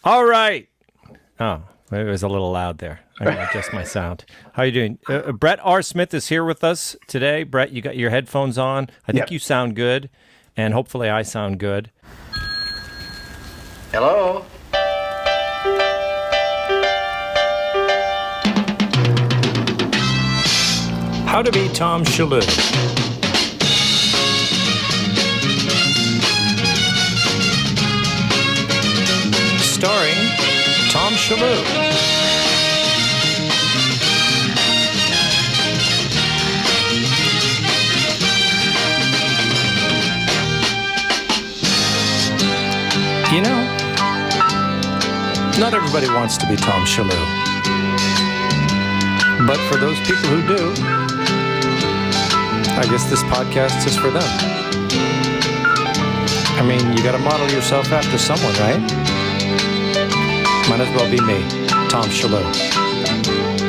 All right. Oh, it was a little loud there. I gotta adjust my sound. How you doing? Brett R. Smith is here with us today. Brett, you got your headphones on. I think Yep. you sound good, and hopefully I sound good. Hello? How to be Tom Shalhoub. Starring Tom Shalhoub. You know, not everybody wants to be Tom Shalhoub. But for those people who do, I guess this podcast is for them. I mean, you got to model yourself after someone, right? Might as well be me, Tom Shalhoub.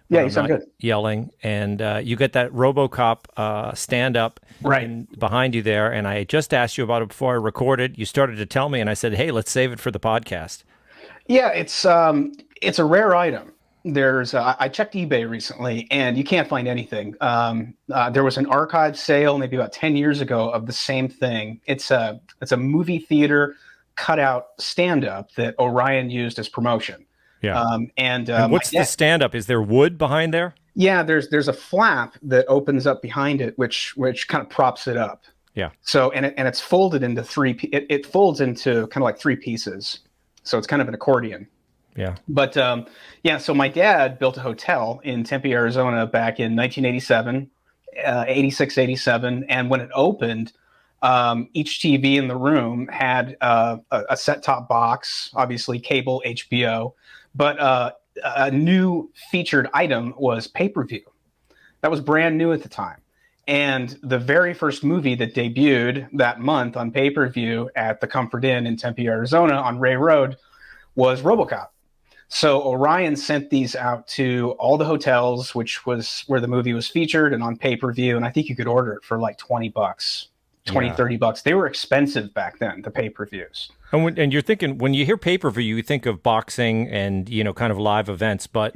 Yeah, When you I'm sound not good. yelling, and you get that RoboCop stand up Right. behind you there. And I just asked you about it before I recorded. You started to tell me, and I said, "Hey, let's save it for the podcast." Yeah, it's a rare item. I checked eBay recently, and you can't find anything. There was an archive sale maybe about 10 years ago of the same thing. It's a movie theater cutout stand up that Orion used as promotion. Yeah. And And my what's the dad, stand up? Is there wood behind there? yeah, there's a flap that opens up behind it, which kind of props it up. Yeah. So it's folded into it folds into kind of like three pieces. So it's kind of an accordion. Yeah. But yeah, so my dad built a hotel in Tempe, Arizona back in 1987, 86, 87. And when it opened, each TV in the room had a set top box, obviously cable, HBO, but a new featured item was pay per view. That was brand new at the time. And the very first movie that debuted that month on pay per view at the Comfort Inn in Tempe, Arizona on Ray Road was Robocop. So Orion sent these out to all the hotels, which was where the movie was featured and on pay per view. And I think you could order it for like 20 bucks, 20, Yeah. 30 bucks. They were expensive back then, the pay per views. And you're thinking when you hear pay per view, you think of boxing and kind of live events. But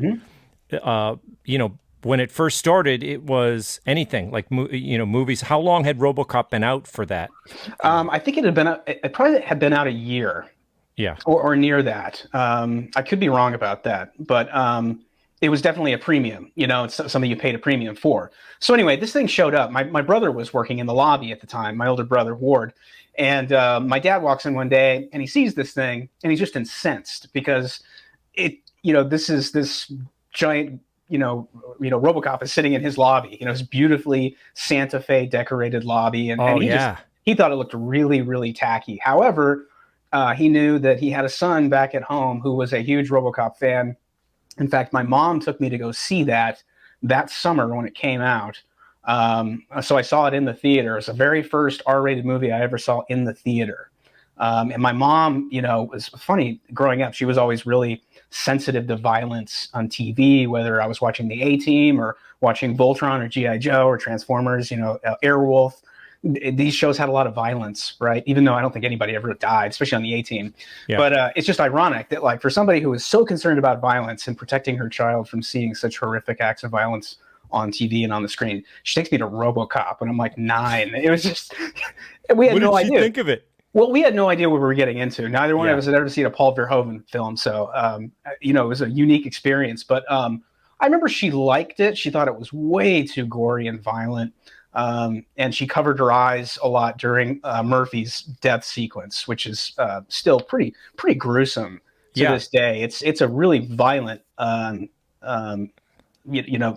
Mm-hmm. when it first started, it was anything like movies. How long had RoboCop been out for that? I think it probably had been out a year Yeah. or near that. I could be wrong about that, but it was definitely a premium. It's something you paid a premium for. So anyway, this thing showed up. My brother was working in the lobby at the time, my older brother, Ward. And my dad walks in one day and he sees this thing and he's just incensed because this is this giant, RoboCop is sitting in his lobby, his beautifully Santa Fe decorated lobby. And, Oh and yeah. he thought it looked really, really tacky. However, he knew that he had a son back at home who was a huge RoboCop fan. In fact, my mom took me to go see that summer when it came out. So I saw it in the theater. It's the very first R-rated movie I ever saw in the theater. And my mom, was funny growing up. She was always really sensitive to violence on TV, whether I was watching the A-Team or watching Voltron or G.I. Joe or Transformers, Airwolf. These shows had a lot of violence, right? Even though I don't think anybody ever died, especially on the A-Team. Yeah. But it's just ironic that, like, for somebody who is so concerned about violence and protecting her child from seeing such horrific acts of violence on TV and on the screen, she takes me to RoboCop when I'm like 9. It was just we had What no did she idea. think of it? Well, we had no idea what we were getting into. Neither one of Yeah. us had ever seen a Paul Verhoeven film, so it was a unique experience. But I remember she liked it. She thought it was way too gory and violent, and she covered her eyes a lot during Murphy's death sequence, which is still pretty gruesome to Yeah. this day. It's a really violent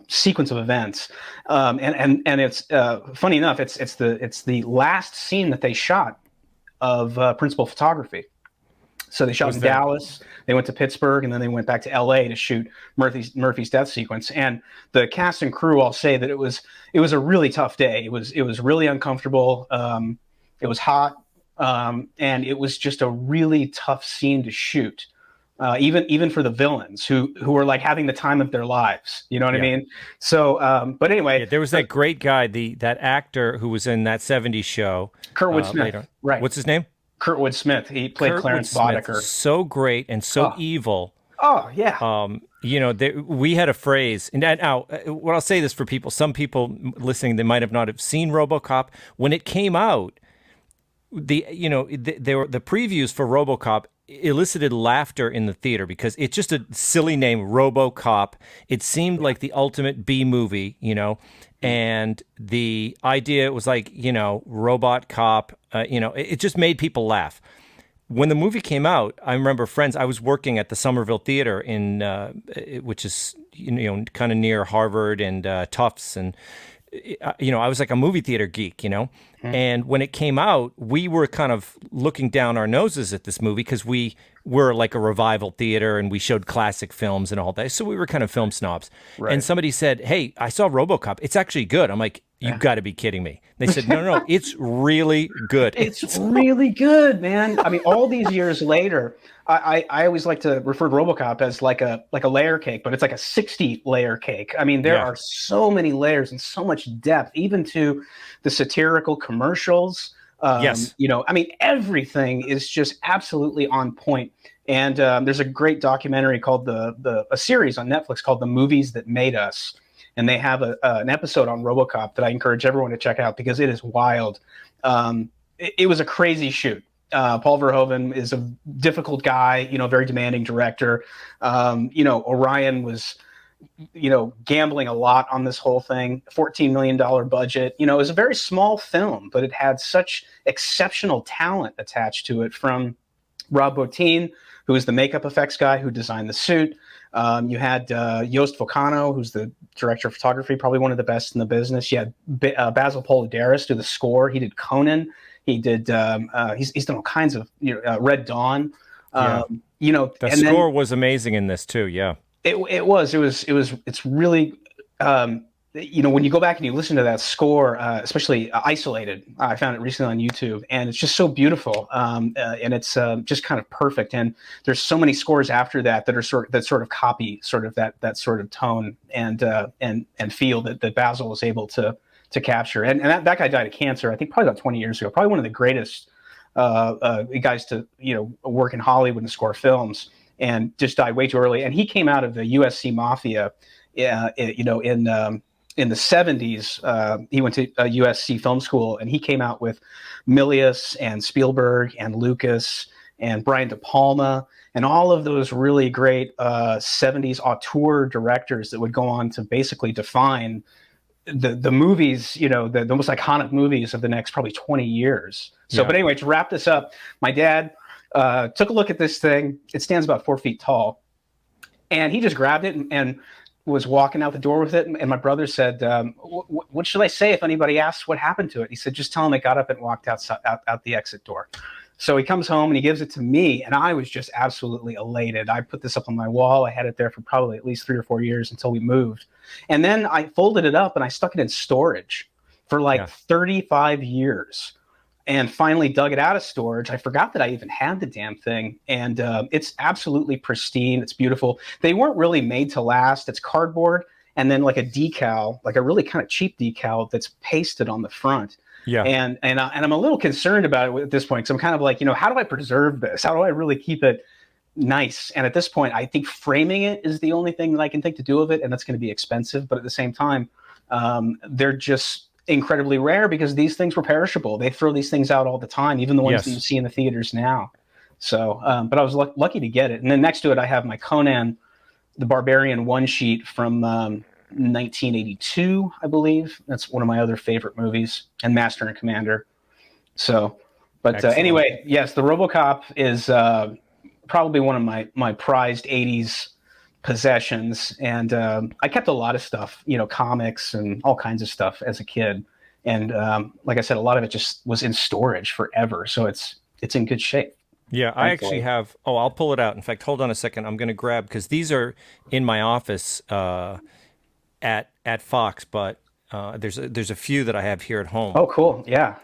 sequence of events, and it's funny enough. It's the last scene that they shot of principal photography. So they shot Was in that Dallas, they went to Pittsburgh, and then they went back to L.A. to shoot Murphy's death sequence. And the cast and crew all say that it was a really tough day. It was really uncomfortable. It was hot, and it was just a really tough scene to shoot. even for the villains who were like having the time of their lives. You know what I Yeah. mean? So, but Yeah, anyway, there was that great guy, that actor who was in that '70s show Kurtwood Smith, later. right? What's his name? Kurtwood Smith. He played Kurtwood Clarence Smith. Boddicker. So great and so Oh, evil. oh yeah. We had a phrase, and now, what I'll say this for people, some people listening, they might have not have seen RoboCop. When it came out, the previews for RoboCop elicited laughter in the theater because it's just a silly name, RoboCop. It seemed like the ultimate B movie, and the idea was like, robot cop, it just made people laugh. When the movie came out, I remember friends. I was working at the Somerville Theater which is kind of near Harvard and Tufts, and I was like a movie theater geek, And when it came out, we were kind of looking down our noses at this movie because we were like a revival theater and we showed classic films and all that. So we were kind of film snobs. Right. And somebody said, "Hey, I saw RoboCop. It's actually good." I'm like, "You got to be kidding me." They said, No, it's really good. It's really good, man. I mean, all these years later, I always like to refer to RoboCop as like a layer cake, but it's like a 60-layer cake. I mean, there are so many layers and so much depth, even to the satirical commercials. Yes. I mean, everything is just absolutely on point. And there's a great documentary called a series on Netflix called The Movies That Made Us. And they have an episode on RoboCop that I encourage everyone to check out because it is wild. It was a crazy shoot. Paul Verhoeven is a difficult guy, very demanding director. Orion was, gambling a lot on this whole thing. $14 million budget. It was a very small film, but it had such exceptional talent attached to it, from Rob Bottin, who is the makeup effects guy who designed the suit. You had Joost Volcano, who's the director of photography, probably one of the best in the business. You had Basil Polidaris do the score. He did Conan. He did. He's done all kinds of Red Dawn. The score was amazing in this too. Yeah, it's really. When you go back and you listen to that score, especially Isolated, I found it recently on YouTube, and it's just so beautiful, and it's just kind of perfect. And there's so many scores after that are sort of copy sort of that sort of tone and feel that Basil was able to capture. And that guy died of cancer, I think, probably about 20 years ago. Probably one of the greatest guys to work in Hollywood and score films, and just died way too early. And he came out of the USC Mafia, in the 70s. He went to USC Film School, and he came out with Milius and Spielberg and Lucas and Brian De Palma and all of those really great 70s auteur directors that would go on to basically define the movies, the most iconic movies of the next probably 20 years. So, But anyway, to wrap this up, my dad took a look at this thing. It stands about 4 feet tall, and he just grabbed it and was walking out the door with it. And my brother said, what should I say if anybody asks what happened to it? He said, just tell them it got up and walked out the exit door. So he comes home and he gives it to me, and I was just absolutely elated. I put this up on my wall. I had it there for probably at least 3 or 4 years until we moved. And then I folded it up and I stuck it in storage for 35 years. And finally dug it out of storage. I forgot that I even had the damn thing. And it's absolutely pristine. It's beautiful. They weren't really made to last. It's cardboard and then like a decal, like a really kind of cheap decal that's pasted on the front. Yeah. And I'm a little concerned about it at this point, because I'm kind of like, how do I preserve this? How do I really keep it nice? And at this point, I think framing it is the only thing that I can think to do with it. And that's going to be expensive. But at the same time, they're just incredibly rare because these things were perishable. They throw these things out all the time, even the ones that you see in the theaters now. So, but I was lucky to get it. And then next to it, I have my Conan the Barbarian one sheet from 1982, I believe. That's one of my other favorite movies, and Master and Commander. So, but anyway, yes, the RoboCop is probably one of my prized 80s possessions. And I kept a lot of stuff, comics and all kinds of stuff as a kid. And like I said, a lot of it just was in storage forever. So it's in good shape. Yeah, I actually have. Oh, I'll pull it out. In fact, hold on a second. I'm going to grab, because these are in my office at Fox, but there's a few that I have here at home. Oh, cool. Yeah.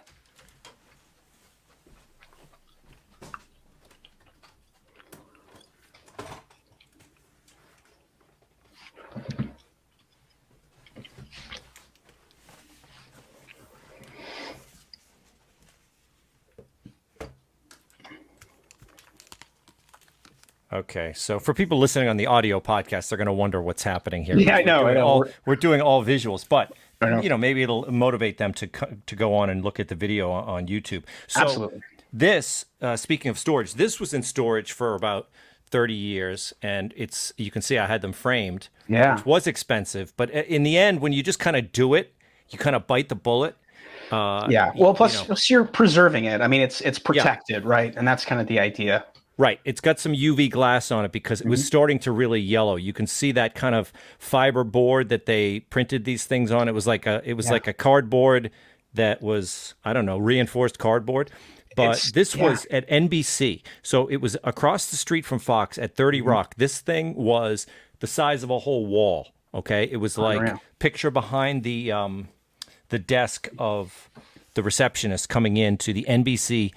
Okay, so for people listening on the audio podcast, they're going to wonder what's happening here. Yeah, I know. We're doing all visuals, but I know. maybe it'll motivate them to go on and look at the video on YouTube. So Absolutely. this, speaking of storage, this was in storage for about 30 years, and you can see I had them framed, Yeah. which was expensive, but in the end, when you just kind of do it, you kind of bite the bullet. Yeah. Well, plus you're preserving it. I mean, it's protected, right? And that's kind of the idea. Right. It's got some UV glass on it because it was starting to really yellow. You can see that kind of fiber board that they printed these things on. It was like a cardboard that was, I don't know, reinforced cardboard. But this was at NBC. So it was across the street from Fox at 30 Rock. This thing was the size of a whole wall. Okay. It was like picture behind the desk of the receptionist coming in to the NBC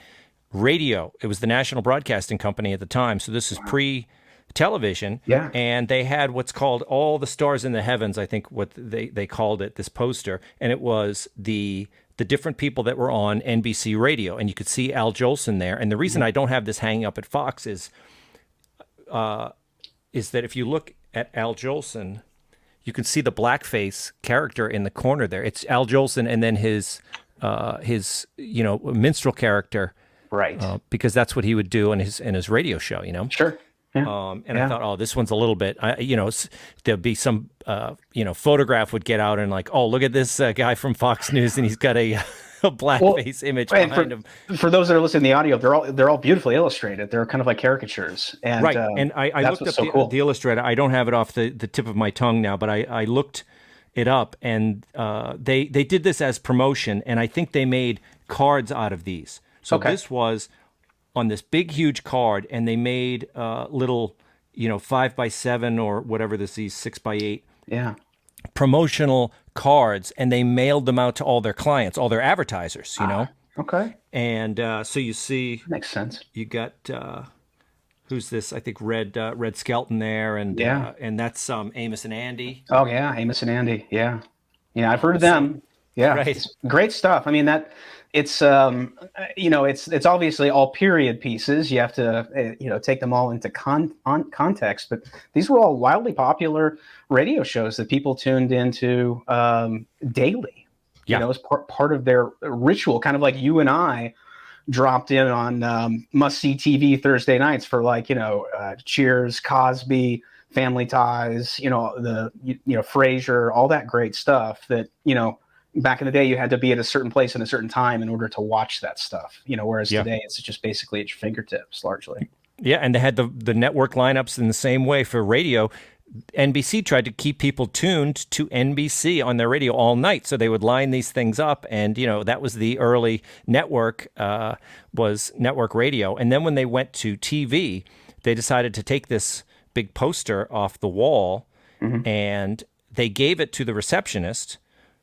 radio. It was the National Broadcasting Company at the time. So this is pre-television. Yeah. And they had what's called All the Stars in the Heavens, I think what they called it, this poster. And it was the different people that were on NBC radio. And you could see Al Jolson there. And the reason I don't have this hanging up at Fox is that if you look at Al Jolson, you can see the blackface character in the corner there. It's Al Jolson and then his minstrel character. Right. Because that's what he would do in his radio show, Sure. Yeah. I thought, oh, this one's a little bit, there'd be some, photograph would get out and like, oh, look at this guy from Fox News and he's got a blackface image behind him. For those that are listening to the audio, they're all beautifully illustrated. They're kind of like caricatures. And, right. And I looked up the illustrator. I don't have it off the tip of my tongue now, but I looked it up and they did this as promotion. And I think they made cards out of these. So this was on this big, huge card, and they made little, 5x7 or whatever these 6x8 promotional cards, and they mailed them out to all their clients, all their advertisers, Okay. And so you see, makes sense. You got who's this? I think Red Skelton there, and that's Amos and Andy. Oh yeah, Amos and Andy. Yeah, I've heard of them. Yeah, right. It's great stuff. I mean it's it's obviously all period pieces. You have to take them all into context. But these were all wildly popular radio shows that people tuned into daily. Yeah, as part of their ritual, kind of like you and I dropped in on must-see TV Thursday nights for Cheers, Cosby, Family Ties, Frasier, all that great stuff that back in the day, you had to be at a certain place at a certain time in order to watch that stuff, whereas today it's just basically at your fingertips largely. Yeah, and they had the network lineups in the same way for radio. NBC tried to keep people tuned to NBC on their radio all night, so they would line these things up, and that was the early network, was network radio. And then when they went to TV, they decided to take this big poster off the wall, and they gave it to the receptionist.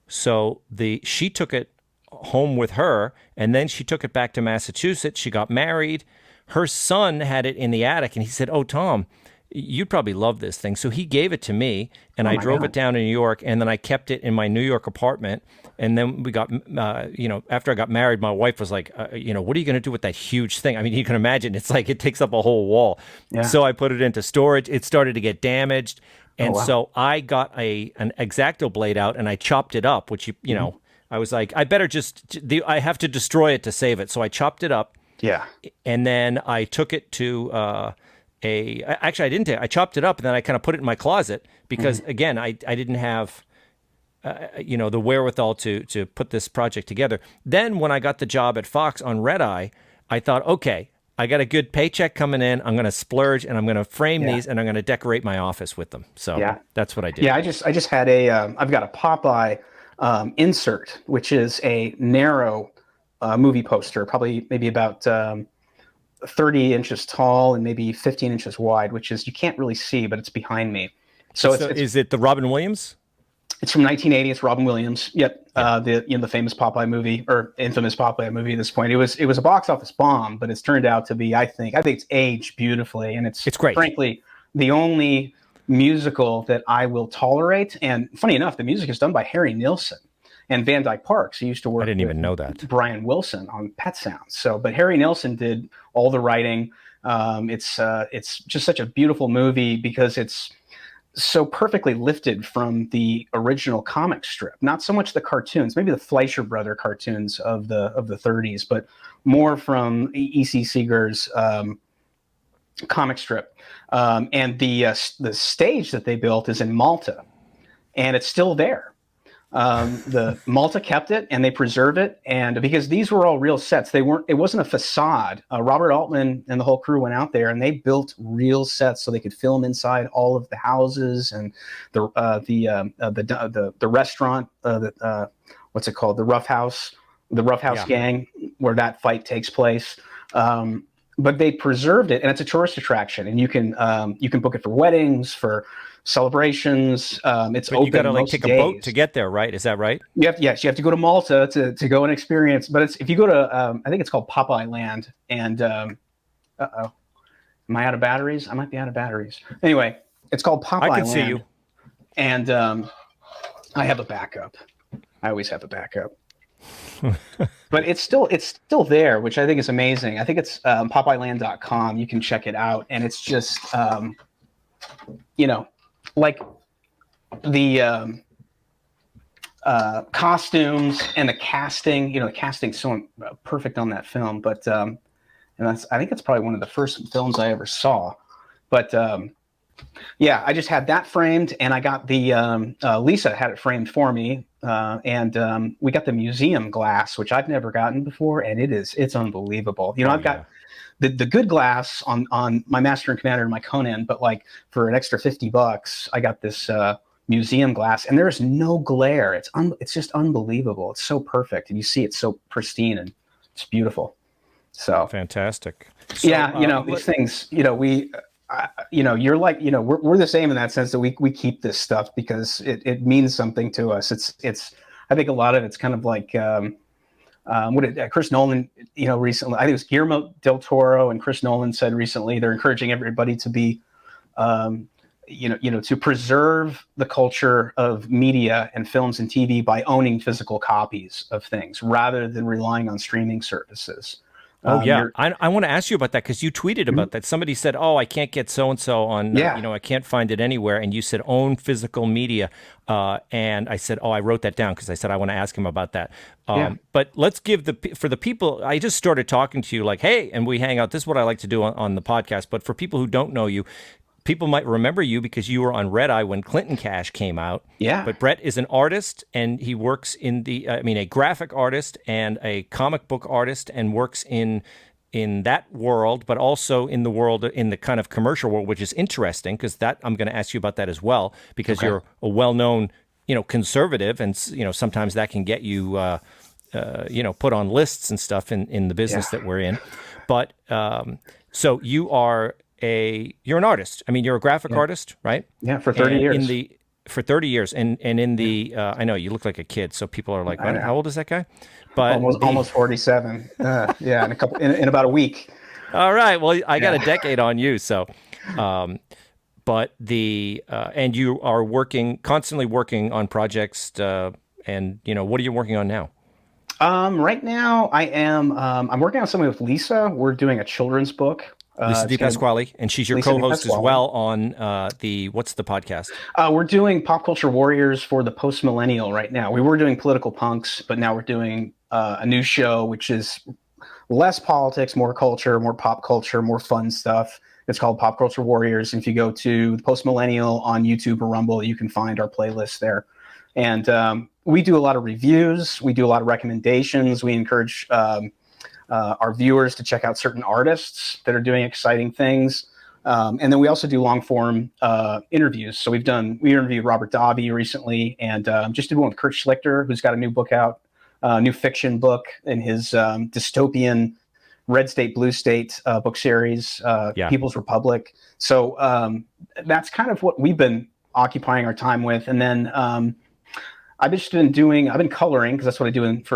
So she took it home with her, and then she took it back to Massachusetts. She got married. Her son had it in the attic, and he said, "Oh, Tom, you'd probably love this thing." So he gave it to me, and I drove it down to New York, and then I kept it in my New York apartment. And then we got, after I got married, my wife was like, what are you going to do with that huge thing? I mean, you can imagine it's like it takes up a whole wall. Yeah. So I put it into storage. It started to get damaged. And so I got an X-Acto blade out and I chopped it up, which, I was like, I better I have to destroy it to save it. So I chopped it up. Yeah. And then I took it to actually I didn't I chopped it up and then I kind of put it in my closet because again, I didn't have, the wherewithal to put this project together. Then when I got the job at Fox on Red Eye, I thought, okay, I got a good paycheck coming in. I'm going to splurge and I'm going to frame these and I'm going to decorate my office with them. So that's what I did. Yeah, I just had I've got a Popeye insert, which is a narrow movie poster, probably maybe about 30 inches tall and maybe 15 inches wide, which is you can't really see, but it's behind me. So is it the Robin Williams? It's from 1980. It's Robin Williams. Yep. The famous Popeye movie or infamous Popeye movie at this point. It was a box office bomb, but it's turned out to be, I think it's aged beautifully. And it's great. Frankly, the only musical that I will tolerate. And funny enough, the music is done by Harry Nilsson and Van Dyke Parks, who used to work I didn't even know that. Brian Wilson on Pet Sounds. But Harry Nilsson did all the writing. It's just such a beautiful movie because it's so perfectly lifted from the original comic strip. Not so much the cartoons, maybe the Fleischer Brother cartoons of the 30s, but more from E.C. Seeger's comic strip. And the stage that they built is in Malta, and it's still there. The Malta kept it and they preserve it, and because these were all real sets, it wasn't a facade. Robert Altman and the whole crew went out there and they built real sets so they could film inside all of the houses and the restaurant, what's it called, the Rough House gang, where that fight takes place. But they preserved it, and it's a tourist attraction, and you can book it for weddings, for celebrations. It's But open. you got to like most take a days. boat to get there, right? Is that right? You have to go to Malta to go and experience. But if you go to, I think it's called Popeye Land, and am I out of batteries? I might be out of batteries. Anyway, it's called Popeye Land. I can see you. And I have a backup. I always have a backup. But it's still there, which I think is amazing. I think it's PopeyeLand.com. You can check it out, and it's just like the costumes and the casting. The casting's so perfect on that film. But and I think it's probably one of the first films I ever saw. But yeah, I just had that framed, and I got the Lisa had it framed for me, and we got the museum glass, which I've never gotten before, and it's unbelievable. I've got the good glass on my Master and Commander and my Conan, but like for an extra $50, I got this museum glass, and there's no glare. It's just unbelievable. It's so perfect, and you see it so pristine, and it's beautiful. So fantastic. So, yeah, these things, we. You're like, we're the same in that sense that we keep this stuff because it means something to us. It's I think a lot of it's kind of like what did Chris Nolan, recently, I think it was Guillermo del Toro and Chris Nolan said recently, they're encouraging everybody to be, to preserve the culture of media and films and TV by owning physical copies of things rather than relying on streaming services. Oh, yeah. I want to ask you about that because you tweeted about that. Somebody said, oh, I can't get so-and-so on, I can't find it anywhere. And you said own physical media. And I said, oh, I wrote that down because I said I want to ask him about that. But let's give for the people, I just started talking to you like, hey, and we hang out. This is what I like to do on the podcast. But for people who don't know you, people might remember you because you were on Red Eye when Clinton Cash came out. Yeah. But Brett is an artist, and he works in a graphic artist and a comic book artist, and works in that world, but also in the world, in the kind of commercial world, which is interesting because I'm going to ask you about that as well, because you're a well-known, conservative, and sometimes that can get you, put on lists and stuff in the business that we're in. But so you're an artist. I mean, you're a graphic artist, right? Yeah, for 30 years. For 30 years. And in the, I know you look like a kid, so people are like, how old is that guy? But almost 47. In about a week. All right. Well, I got a decade on you. So, but and you are constantly working on projects, and what are you working on now? Right now I am, I'm working on something with Lisa. We're doing a children's book. Lisa DePasquale, and she's your co-host as well on what's the podcast? We're doing Pop Culture Warriors for the Post Millennial right now. We were doing Political Punks, but now we're doing a new show, which is less politics, more culture, more pop culture, more fun stuff. It's called Pop Culture Warriors. And if you go to the Post Millennial on YouTube or Rumble, you can find our playlist there. And we do a lot of reviews. We do a lot of recommendations. We encourage our viewers to check out certain artists that are doing exciting things. And then we also do long form interviews. So we interviewed Robert Davi recently, and just did one with Kurt Schlichter, who's got a new book out, new fiction book in his dystopian Red State, Blue State book series, People's Republic. So that's kind of what we've been occupying our time with. And then I've been coloring because that's what I did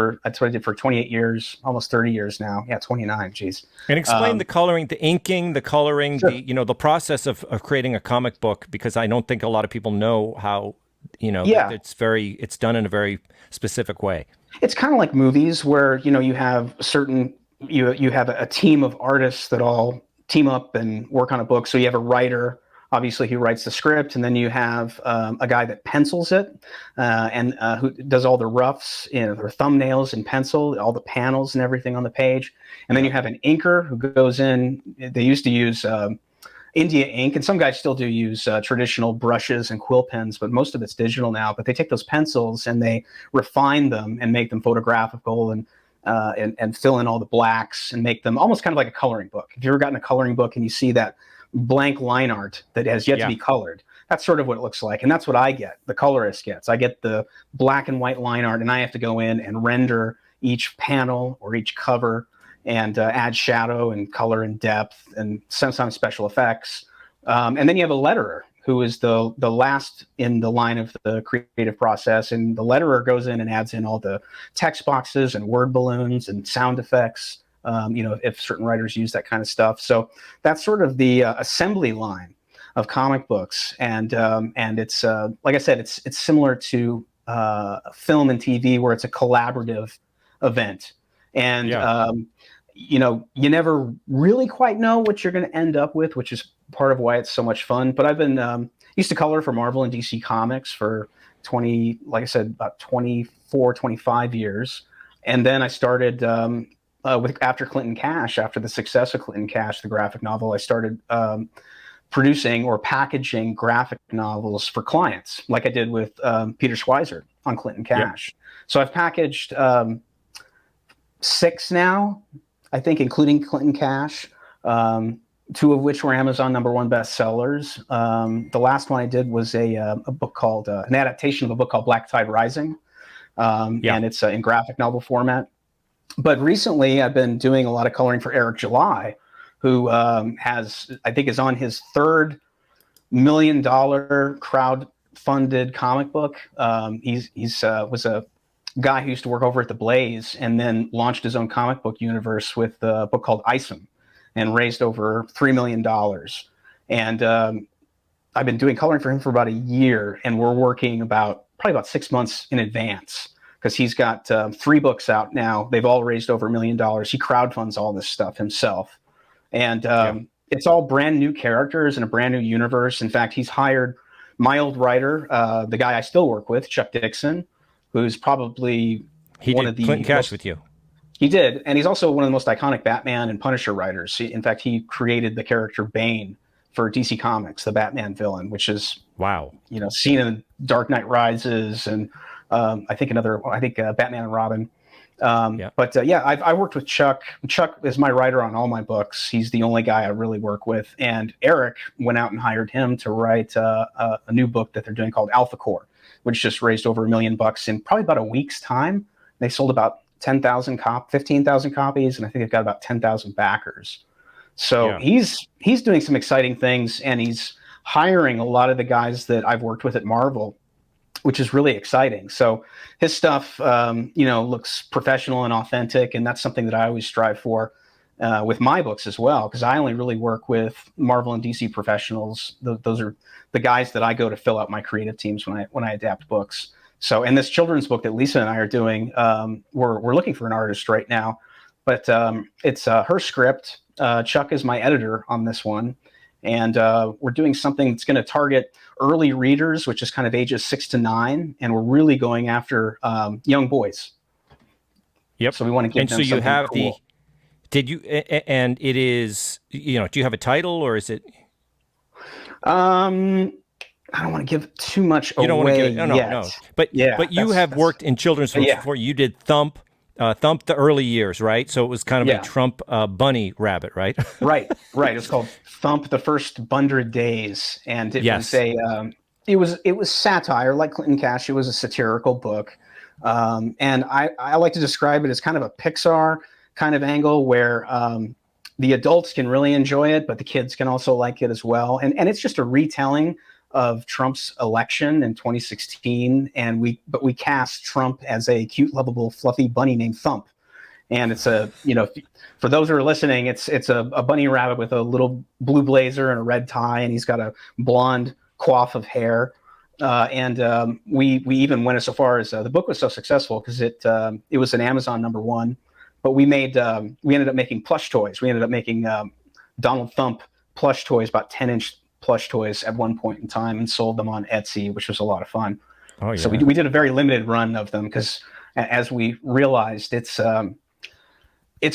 for 28 years, almost 30 years now. Yeah, 29. Geez. And explain the coloring, the inking, the coloring, sure. The process of creating a comic book, because I don't think a lot of people know how, it's done in a very specific way. It's kind of like movies where, you have you have a team of artists that all team up and work on a book. So you have a writer, obviously, who writes the script, and then you have a guy that pencils it and who does all the roughs, their thumbnails in pencil, all the panels and everything on the page. And then you have an inker who goes in. They used to use India ink, and some guys still do use traditional brushes and quill pens, but most of it's digital now. But they take those pencils and they refine them and make them photographical and fill in all the blacks and make them almost kind of like a coloring book. If you've ever gotten a coloring book and you see that blank line art that has yet to be colored, that's sort of what it looks like. And that's what I get, the colorist gets. I get the black and white line art, and I have to go in and render each panel or each cover and add shadow and color and depth and sometimes special effects. And then you have a letterer who is the last in the line of the creative process. And the letterer goes in and adds in all the text boxes and word balloons and sound effects, if certain writers use that kind of stuff. So that's sort of the assembly line of comic books. And it's, like I said, it's similar to film and TV, where it's a collaborative event. And, you never really quite know what you're going to end up with, which is part of why it's so much fun. But I've been used to color for Marvel and DC Comics for about 24, 25 years. And then I started after Clinton Cash, after the success of Clinton Cash, the graphic novel, I started producing or packaging graphic novels for clients, like I did with Peter Schweizer on Clinton Cash. Yep. So I've packaged 6 now, I think, including Clinton Cash, 2 of which were Amazon #1 bestsellers. The last one I did was a book called, an adaptation of a book called Black Tide Rising, and it's in graphic novel format. But recently I've been doing a lot of coloring for Eric July, who is on his third $1 million crowd-funded comic book. He's was a guy who used to work over at the Blaze and then launched his own comic book universe with a book called Isom and raised over $3 million. And I've been doing coloring for him for about a year, and we're working probably about 6 months in advance, because he's got 3 books out now. They've all raised over $1 million. He crowdfunds all this stuff himself. And it's all brand new characters in a brand new universe. In fact, he's hired my old writer, the guy I still work with, Chuck Dixon, who's probably one of the Clinton Cash with you. He did, and he's also one of the most iconic Batman and Punisher writers. In fact, he created the character Bane for DC Comics, the Batman villain, which is seen in Dark Knight Rises and I think Batman and Robin. I worked with Chuck. Chuck is my writer on all my books. He's the only guy I really work with. And Eric went out and hired him to write a new book that they're doing called Alpha Core, which just raised over $1 million in probably about a week's time. They sold about 15,000 copies, and I think they've got about 10,000 backers. So he's doing some exciting things, and he's hiring a lot of the guys that I've worked with at Marvel, which is really exciting. So his stuff, looks professional and authentic, and that's something that I always strive for with my books as well, because I only really work with Marvel and DC professionals. Those are the guys that I go to fill out my creative teams when I adapt books. So in this children's book that Lisa and I are doing, we're looking for an artist right now, but it's her script. Chuck is my editor on this one. And we're doing something that's going to target early readers, which is kind of ages 6 to 9. And we're really going after young boys. Yep. So we want to give them something cool. And so you have and it is, do you have a title, or is it? I don't want to give too much away. You don't want to give it, yet. No. But you have worked in children's books before. You did Thump the early years, right? So it was kind of a Trump bunny rabbit, right? Right. It's called Thump: The First 100 Days, and it was it was satire, like Clinton Cash. It was a satirical book, and I like to describe it as kind of a Pixar kind of angle where the adults can really enjoy it, but the kids can also like it as well. And it's just a retelling of Trump's election in 2016, and we cast Trump as a cute, lovable, fluffy bunny named Thump. And it's for those who are listening, it's a bunny rabbit with a little blue blazer and a red tie, and he's got a blonde coif of hair. We even went so far as the book was so successful because it was an Amazon #1, but we ended up making plush toys. We ended up making Donald Thump plush toys, about 10-inch plush toys at one point in time, and sold them on Etsy, which was a lot of fun. Oh So yeah. we did a very limited run of them because, as we realized, it's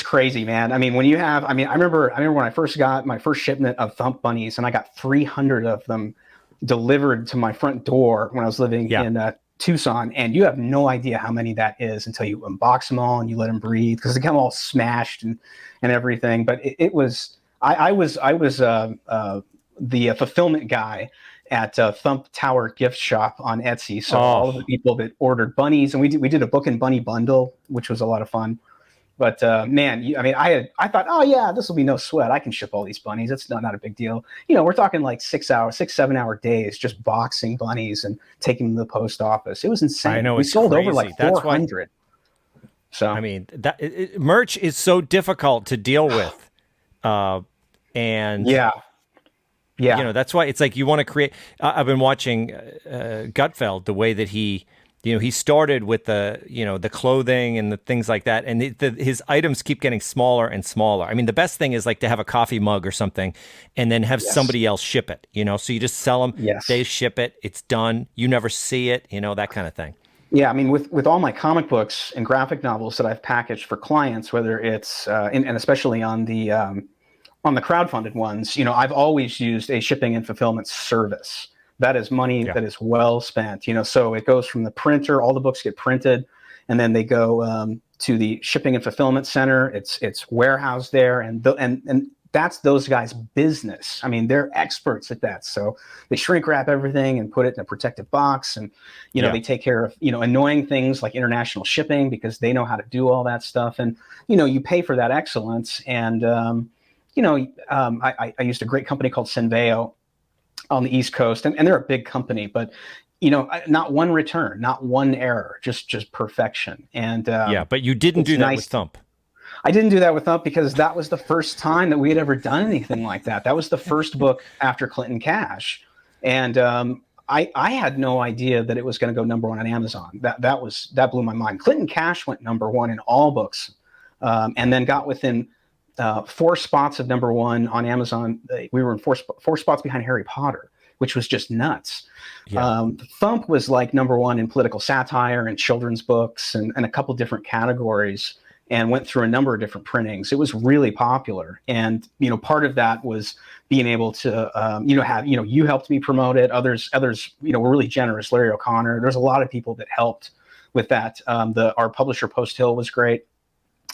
crazy, man. I mean, when you have, I mean, I remember when I first got my first shipment of Thump bunnies, and I got 300 of them delivered to my front door when I was living Yeah. in Tucson, and you have no idea how many that is until you unbox them all and you let them breathe, because they come all smashed and everything. But it was, I was the fulfillment guy at Thump Tower Gift Shop on Etsy. So all of the people that ordered bunnies, and we did a book and bunny bundle, which was a lot of fun. But man, I mean, I thought, oh yeah, this will be no sweat. I can ship all these bunnies. It's not a big deal. You know, we're talking like 7 hour days just boxing bunnies and taking them to the post office. It was insane. I know, We it's sold crazy. over like That's 400. So I mean, merch is so difficult to deal with, and yeah, you know, that's why it's like you want to create. I've been watching Gutfeld, the way that he, you know, he started with the, you know, the clothing and the things like that, and his items keep getting smaller and smaller. I mean, the best thing is like to have a coffee mug or something, and then have somebody else ship it. You know, so you just sell them. Yes. They ship it. It's done. You never see it. You know, that kind of thing. Yeah, I mean, with all my comic books and graphic novels that I've packaged for clients, whether it's and especially on the crowdfunded ones, you know, I've always used a shipping and fulfillment service. That is money that is well spent. You know, so it goes from the printer, all the books get printed, and then they go to the shipping and fulfillment center. It's warehoused there, and that's those guys' business. I mean, they're experts at that. So they shrink wrap everything and put it in a protective box. And, you know, they take care of, you know, annoying things like international shipping, because they know how to do all that stuff. And, you know, you pay for that excellence. And, you know, I used a great company called Senveo on the East Coast, and they're a big company, but, you know, not one return, not one error, just perfection. And but you didn't do that with Thump. I didn't do that with Thump because that was the first time that we had ever done anything like that. That was the first book after Clinton Cash. And I had no idea that it was going to go number one on Amazon. That blew my mind. Clinton Cash went number one in all books, and then got within 4 spots of number one on Amazon. We were in four spots behind Harry Potter, which was just nuts. Yeah. Thump was like number one in political satire and children's books and a couple different categories, and went through a number of different printings. It was really popular. And, you know, part of that was being able to, you know, have, you know, you helped me promote it. Others, you know, were really generous. Larry O'Connor, there's a lot of people that helped with that. Our publisher Post Hill was great.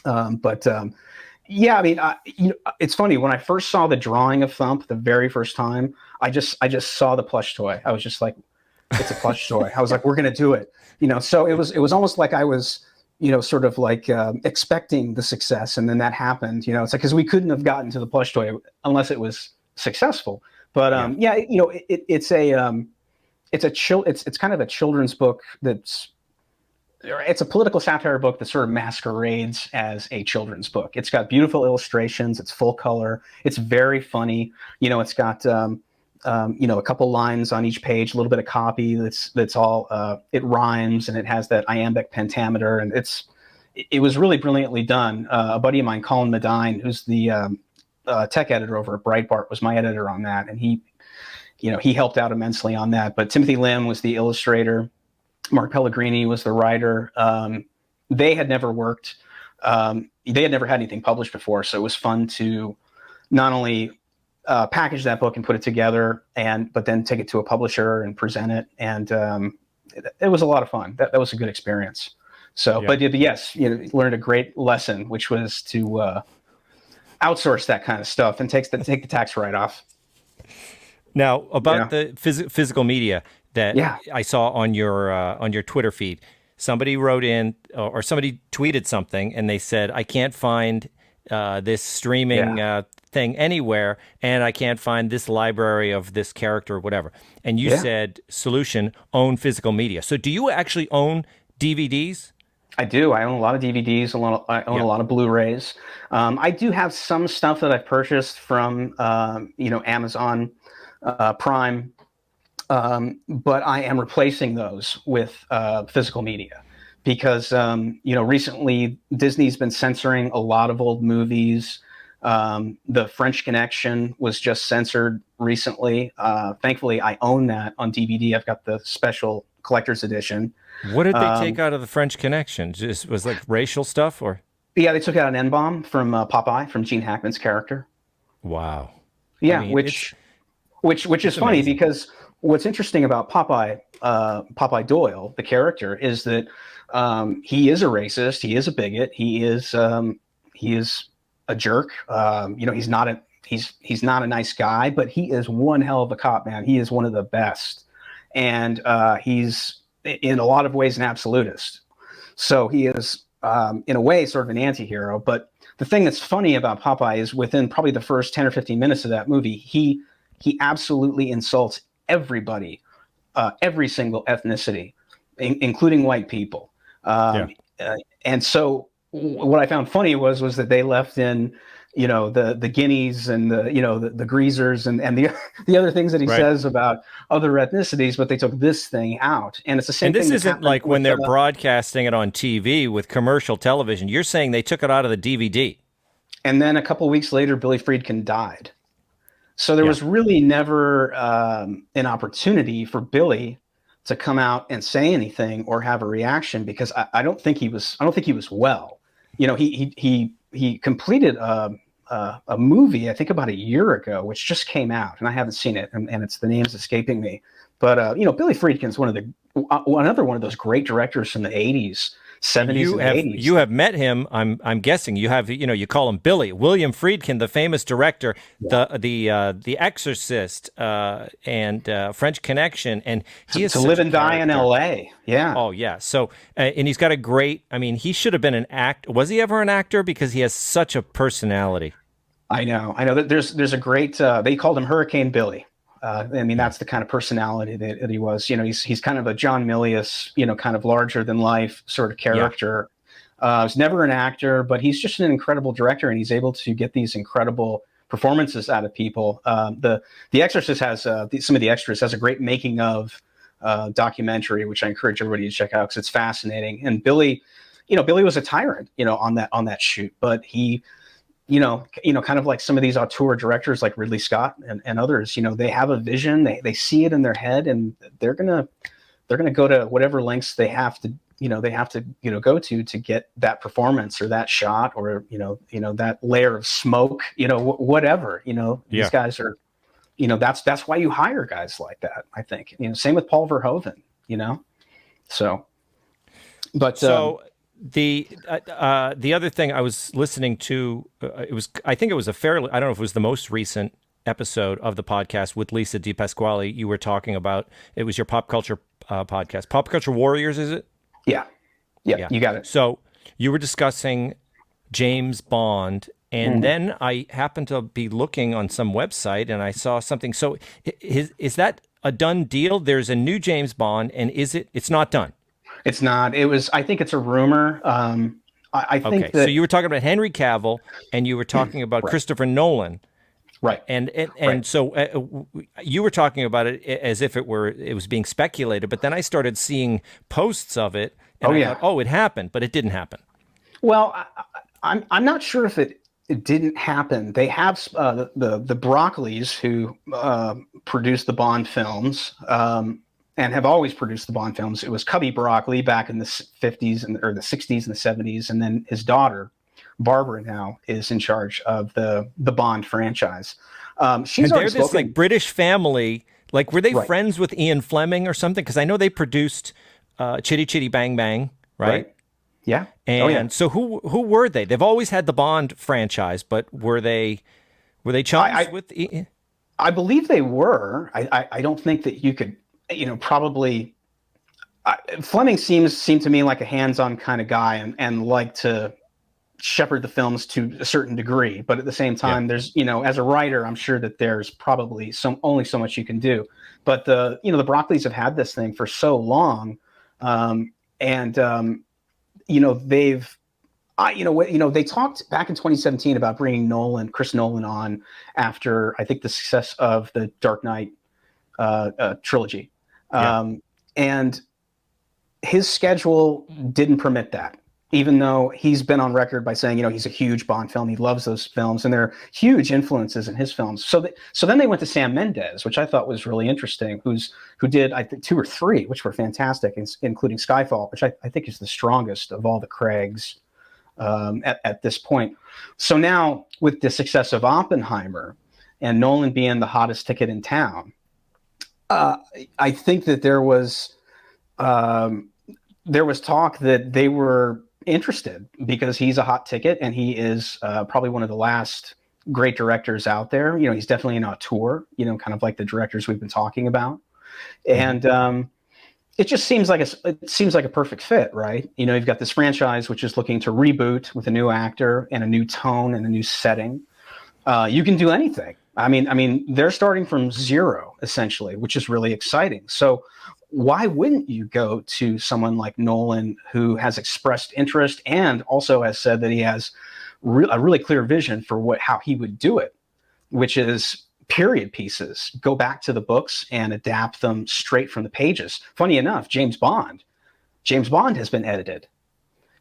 Yeah, I mean, you know, it's funny, when I first saw the drawing of Thump the very first time, I just saw the plush toy. I was just like, it's a plush toy. I was like, we're going to do it. You know, so it was almost like I was, you know, sort of like expecting the success, and then that happened. You know, it's like, because we couldn't have gotten to the plush toy unless it was successful. But yeah, you know, it's kind of a children's book it's a political satire book that sort of masquerades as a children's book. It's got beautiful illustrations. It's full color. It's very funny. You know, it's got you know, a couple lines on each page, a little bit of copy that's all it rhymes, and it has that iambic pentameter, and it was really brilliantly done. A buddy of mine, Colin Medine, who's the tech editor over at Breitbart, was my editor on that, and he helped out immensely on that. But Timothy Lim was the illustrator. Mark Pellegrini was the writer. They had never worked. They had never had anything published before, so it was fun to not only package that book and put it together, but then take it to a publisher and present it. And it was a lot of fun. That was a good experience. So, yeah. But yes, you know, learned a great lesson, which was to outsource that kind of stuff and take the tax write-off. Now, about the physical media that I saw on your Twitter feed, somebody wrote in or somebody tweeted something, and they said, I can't find this streaming thing anywhere, and I can't find this library of this character or whatever. And you said, solution, own physical media. So do you actually own DVDs? I do. I own a lot of DVDs. I own a lot of Blu-rays. I do have some stuff that I've purchased from Amazon Prime, but I am replacing those with physical media because recently Disney's been censoring a lot of old movies. The French Connection was just censored recently. Thankfully, I own that on DVD. I've got the special collector's edition. What did they take out of the French Connection? Just was like racial stuff, or Yeah, they took out an N-bomb from Popeye, from Gene Hackman's character. wow? Yeah, I mean, which is funny amazing. because what's interesting about Popeye Doyle, the character, is that he is a racist, he is a bigot, he is a jerk. He's not a nice guy, but he is one hell of a cop, man. He is one of the best, and he's in a lot of ways an absolutist. So he is, in a way, sort of an anti-hero. But the thing that's funny about Popeye is within probably the first 10 or 15 minutes of that movie, he absolutely insults everybody, every single ethnicity, including white people. And so what I found funny was that they left in, the guineas and the greasers and the other things that he says about other ethnicities, but they took this thing out. And it's the same and thing. this isn't like when they're broadcasting it on TV with commercial television. You're saying they took it out of the DVD. And then a couple of weeks later, Billy Friedkin died. So there was really never an opportunity for Billy to come out and say anything or have a reaction, because I don't think he was well. He completed a movie, I think about a year ago, which just came out, and I haven't seen it, and it's, the name's escaping me. But Billy Friedkin's another one of those great directors from the 80s, 70s, and 80s. You have met him. I'm guessing you have. You call him Billy. William Friedkin, the famous director, the Exorcist, and French Connection, and he is To Live and Die in L.A. Yeah. Oh yeah. So and he's got a great. I mean, he should have been an actor. Was he ever an actor? Because he has such a personality. I know that there's a great. They called him Hurricane Billy. I mean, that's the kind of personality that he was. He's kind of a John Milius, kind of larger than life sort of character. He's never an actor, but he's just an incredible director, and he's able to get these incredible performances out of people. The Exorcist has some of the extras has a great making of documentary, which I encourage everybody to check out because it's fascinating. And Billy was a tyrant, on that shoot, but he. Kind of like some of these auteur directors like Ridley Scott and others, they have a vision, they see it in their head, and they're gonna go to whatever lengths they have to go to get that performance or that shot or that layer of smoke, whatever. These guys are, that's why you hire guys like that. I think, same with Paul Verhoeven, so. The other thing I was listening to, I think it was I don't know if it was the most recent episode of the podcast with Lisa DePasquale. You were talking about, it was your pop culture podcast, Pop Culture Warriors, is it? Yeah, you got it. So you were discussing James Bond, and then I happened to be looking on some website and I saw something. So is that a done deal? There's a new James Bond, and it's not done? It's not. I think it's a rumor. I think that. So you were talking about Henry Cavill, and you were talking about Christopher Nolan, right? And so you were talking about it as if it was being speculated. But then I started seeing posts of it, and I thought, it happened, but it didn't happen. Well, I'm not sure if it didn't happen. They have the Broccoli's who produced the Bond films. And have always produced the Bond films. It was Cubby Broccoli back in the 50s or the 60s and the 70s, and then his daughter, Barbara, now is in charge of the Bond franchise. She's and they're this like British family. Like, were they friends with Ian Fleming or something? Because I know they produced Chitty Chitty Bang Bang, right? Yeah. And so who were they? They've always had the Bond franchise, but were they chums with Ian? I believe they were. I don't think that you could. Probably Fleming seemed to me like a hands-on kind of guy and like to shepherd the films to a certain degree. But at the same time, there's, as a writer, I'm sure that there's probably only so much you can do. But the Broccoli's have had this thing for so long. They've, they talked back in 2017 about bringing Chris Nolan on after, I think, the success of the Dark Knight trilogy. And his schedule didn't permit that. even though he's been on record by saying, he's a huge Bond film. He loves those films, and they're huge influences in his films. So then they went to Sam Mendes, which I thought was really interesting, who did, I think, two or three, which were fantastic, including Skyfall, which I think is the strongest of all the Craigs at this point. So now, with the success of Oppenheimer and Nolan being the hottest ticket in town, I think that there was talk that they were interested because he's a hot ticket and he is probably one of the last great directors out there. He's definitely an auteur, kind of like the directors we've been talking about. And it just seems like a perfect fit, right? You've got this franchise which is looking to reboot with a new actor and a new tone and a new setting. You can do anything. I mean, they're starting from zero essentially, which is really exciting. So why wouldn't you go to someone like Nolan, who has expressed interest and also has said that he has a really clear vision for how he would do it, which is period pieces, go back to the books and adapt them straight from the pages. Funny enough, James Bond has been edited.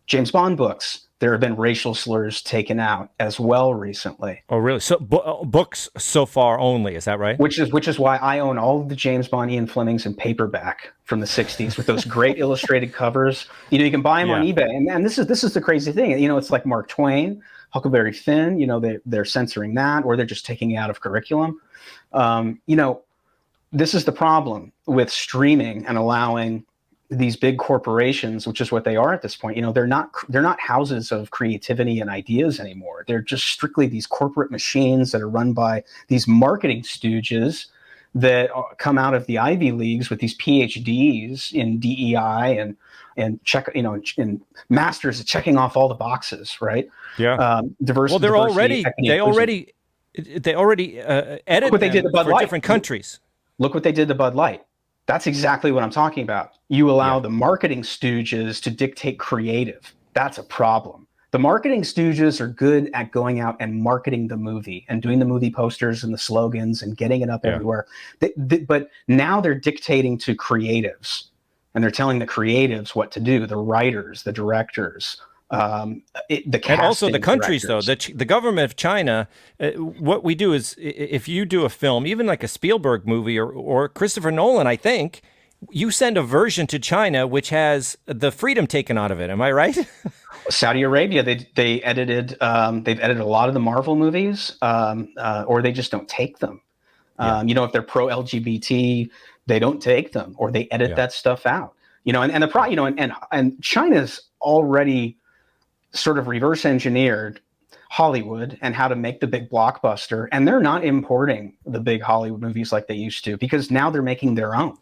James Bond books, there have been racial slurs taken out as well recently. Oh, really? So books so far only, is that right? Which is why I own all of the James Bond Ian Flemings in paperback from the 60s with those great illustrated covers. You can buy them on eBay. And this is the crazy thing. It's like Mark Twain, Huckleberry Finn, they're censoring that, or they're just taking it out of curriculum. This is the problem with streaming and allowing these big corporations, which is what they are at this point. They're not houses of creativity and ideas anymore. They're just strictly these corporate machines that are run by these marketing stooges that come out of the Ivy Leagues with these PhDs in DEI and check, and masters at checking off all the boxes, right? Yeah. Diversity. Well, they already edit what they did to Bud for Light. different countries. Look what they did to Bud Light. That's exactly what I'm talking about. You allow the marketing stooges to dictate creative. That's a problem. The marketing stooges are good at going out and marketing the movie and doing the movie posters and the slogans and getting it up everywhere. But now they're dictating to creatives, and they're telling the creatives what to do, the writers, the directors, the casting, and also the countries, directors. though. The government of China, what we do is, if you do a film, even like a Spielberg movie or Christopher Nolan, I think, you send a version to China which has the freedom taken out of it. Am I right? Saudi Arabia, they've edited a lot of the Marvel movies, or they just don't take them. If they're pro LGBT, they don't take them, or they edit that stuff out. And China's already sort of reverse engineered Hollywood and how to make the big blockbuster, and they're not importing the big Hollywood movies like they used to, because now they're making their own.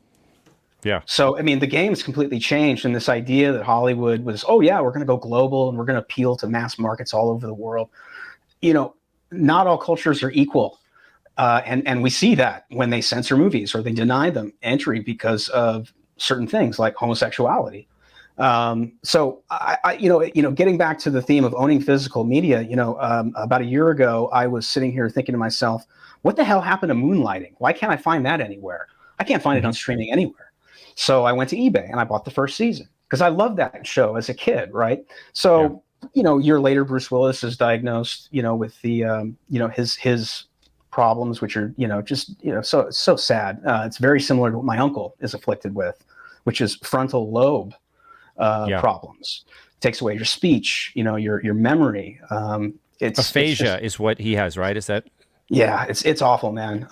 Yeah. So, the game's completely changed, and this idea that Hollywood was, we're going to go global and we're going to appeal to mass markets all over the world. Not all cultures are equal. And we see that when they censor movies or they deny them entry because of certain things like homosexuality. So getting back to the theme of owning physical media, about a year ago, I was sitting here thinking to myself, what the hell happened to Moonlighting? Why can't I find that anywhere? I can't find it on streaming anywhere. So I went to eBay and I bought the first season because I loved that show as a kid. Right. So, a year later, Bruce Willis is diagnosed, with the, his problems, which are, so sad. It's very similar to what my uncle is afflicted with, which is frontal lobe problems. It takes away your speech, your memory. It's aphasia is what he has, right? Is that? Yeah, it's awful, man.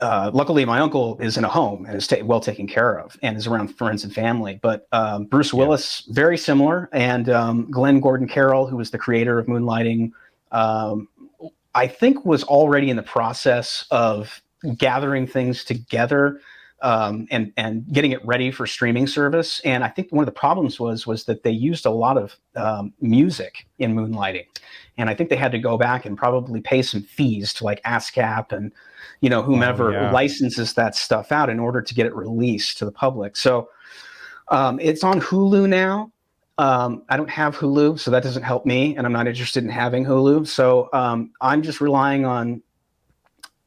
Luckily, my uncle is in a home and is well taken care of and is around friends and family. But Bruce Willis, very similar. And Glenn Gordon Carroll, who was the creator of Moonlighting, I think was already in the process of gathering things together and getting it ready for streaming service. And I think one of the problems was that they used a lot of music in Moonlighting. And I think they had to go back and probably pay some fees to like ASCAP and, whomever licenses that stuff out in order to get it released to the public. So it's on Hulu now. I don't have Hulu, so that doesn't help me, and I'm not interested in having Hulu. So I'm just relying on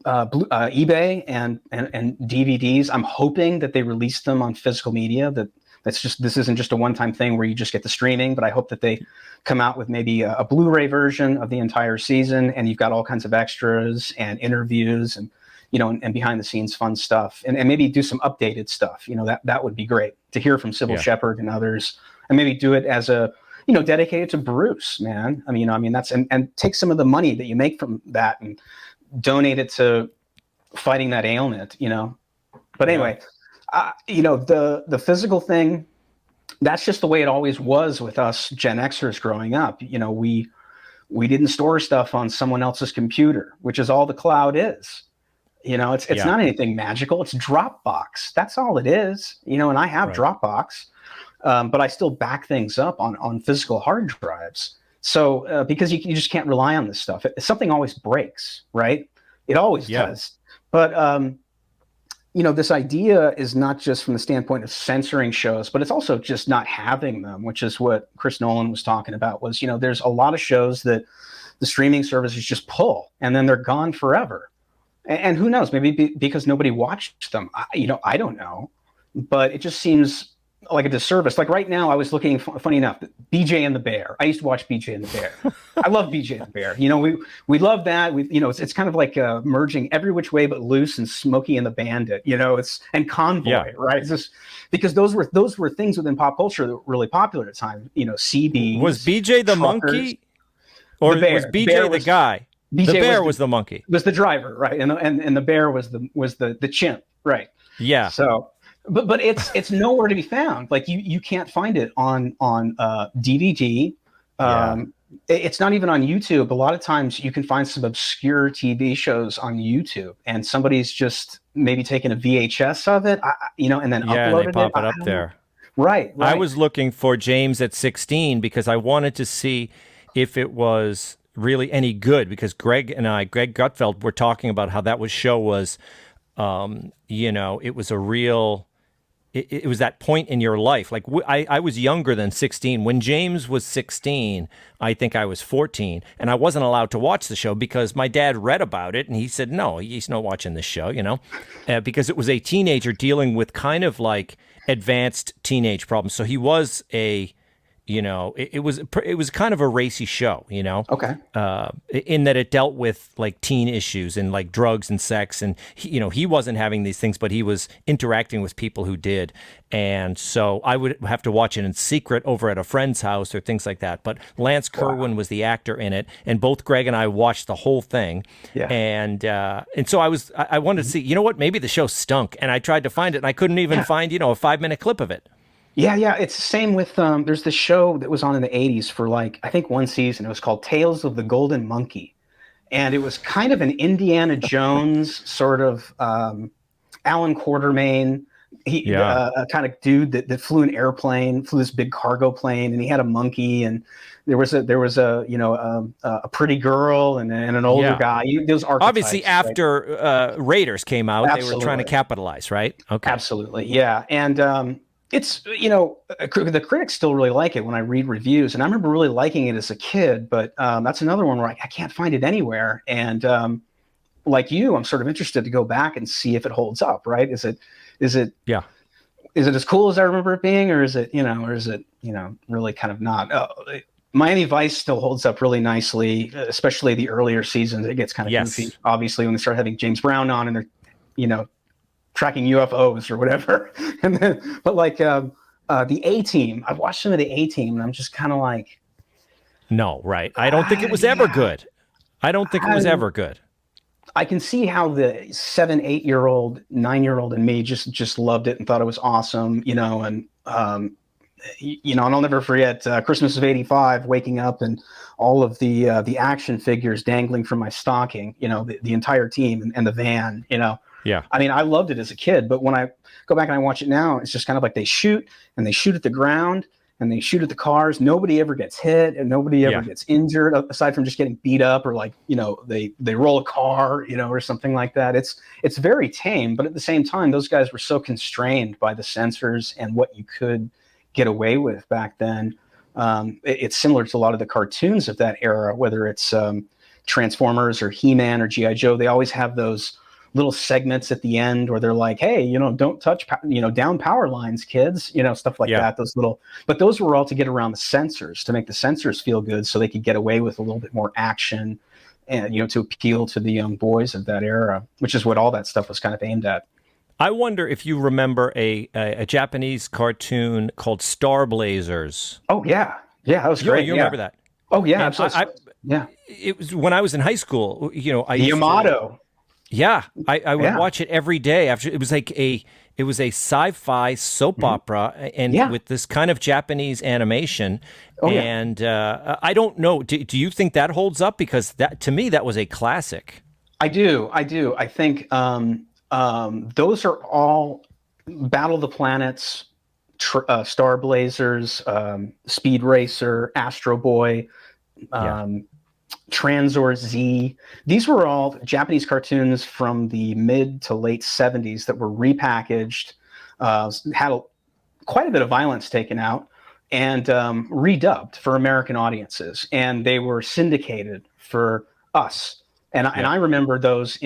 eBay and DVDs. I'm hoping that they release them on physical media, that This isn't just a one-time thing where you just get the streaming, but I hope that they come out with maybe a Blu-ray version of the entire season, and you've got all kinds of extras and interviews and, and behind the scenes fun stuff, and maybe do some updated stuff. That would be great to hear from Sybil Shepherd and others, and maybe do it as a, dedicated to Bruce, man. I mean, that's, and take some of the money that you make from that and donate it to fighting that ailment, But anyway, the physical thing, that's just the way it always was with us Gen Xers growing up. We didn't store stuff on someone else's computer, which is all the cloud is. It's not anything magical. It's Dropbox. That's all it is. And I have Dropbox, but I still back things up on physical hard drives. So because you just can't rely on this stuff. Something always breaks, right? It always does. But this idea is not just from the standpoint of censoring shows, but it's also just not having them, which is what Chris Nolan was talking about. Was there's a lot of shows that the streaming services just pull, and then they're gone forever. And who knows? Maybe because nobody watched them. I don't know, but it just seems like a disservice. Like right now, I was looking. Funny enough, BJ and the Bear. I used to watch BJ and the Bear. I love BJ and the Bear. We love that. It's kind of like merging Every Which Way But Loose and Smokey and the Bandit. And Convoy, right? It's just because those were things within pop culture that were really popular at the time. CB was BJ the truckers, monkey, or was BJ the guy? BJ the Bear was the monkey. Was the driver, right? And the Bear was the chimp, right? Yeah. So. But it's nowhere to be found. Like you can't find it on DVD. It's not even on YouTube. A lot of times you can find some obscure TV shows on YouTube, and somebody's just maybe taken a VHS of it, and then uploaded and they pop it up there. Right. I was looking for James at 16 because I wanted to see if it was really any good, because Greg Gutfeld, were talking about how that show was, it was a real. It was that point in your life. Like I was younger than 16. When James was 16, I think I was 14, and I wasn't allowed to watch the show because my dad read about it, and he said, no, he's not watching this show, because it was a teenager dealing with kind of like advanced teenage problems. So he was it was kind of a racy show, Okay. In that it dealt with like teen issues and like drugs and sex, and he wasn't having these things, but he was interacting with people who did, and so I would have to watch it in secret over at a friend's house or things like that. But Lance Kerwin was the actor in it, and both Greg and I watched the whole thing, and so I wanted to see, what, maybe the show stunk, and I tried to find it, and I couldn't even find a 5-minute clip of it. Yeah. It's the same with, there's this show that was on in the 80s for like, I think one season. It was called Tales of the Golden Monkey. And it was kind of an Indiana Jones sort of Alan Quartermain, a kind of dude that flew an airplane, flew this big cargo plane, and he had a monkey, and there was a pretty girl and an older guy. Those archetypes, obviously after Raiders came out, Absolutely. They were trying to capitalize, right? Okay. Absolutely. Yeah. And it's, the critics still really like it when I read reviews, and I remember really liking it as a kid, but that's another one where I can't find it anywhere. And like you, I'm sort of interested to go back and see if it holds up, right? Is it is it as cool as I remember it being, or is it really kind of not? Miami Vice still holds up really nicely, especially the earlier seasons. It gets kind of goofy, obviously, when they start having James Brown on and they're, tracking UFOs or whatever. And then, but like the A-Team, I've watched some of the A-Team, and I'm just kind of like, no, right? I don't think it was ever good. I don't think it was ever good. I can see how the 7, 8-year-old, 9-year-old in me just loved it and thought it was awesome, and and I'll never forget Christmas of '85, waking up and all of the action figures dangling from my stocking, the entire team and the van, Yeah. I mean, I loved it as a kid, but when I go back and I watch it now, it's just kind of like they shoot at the ground and they shoot at the cars. Nobody ever gets hit and nobody ever gets injured, aside from just getting beat up, or like, they roll a car, or something like that. It's very tame, but at the same time, those guys were so constrained by the censors and what you could get away with back then. It's similar to a lot of the cartoons of that era, whether it's Transformers or He-Man or G.I. Joe. They always have those little segments at the end where they're like, hey, don't touch, down power lines, kids, stuff like that. But those were all to get around the censors, to make the censors feel good so they could get away with a little bit more action and, to appeal to the young boys of that era, which is what all that stuff was kind of aimed at. I wonder if you remember a Japanese cartoon called Star Blazers. Oh, yeah. Yeah, that was great. You remember that? Oh, yeah, And absolutely. Yeah. It was when I was in high school, I The Yamato. Yeah, I would watch it every day. After it was a sci-fi soap opera, and with this kind of Japanese animation. Oh, yeah. And I don't know. Do you think that holds up? Because that, to me, that was a classic. I do. I think those are all Battle of the Planets, Star Blazers, Speed Racer, Astro Boy. Transor Z. These were all Japanese cartoons from the mid to late 70s that were repackaged, had quite a bit of violence taken out, and redubbed for American audiences. And they were syndicated for us. And I remember those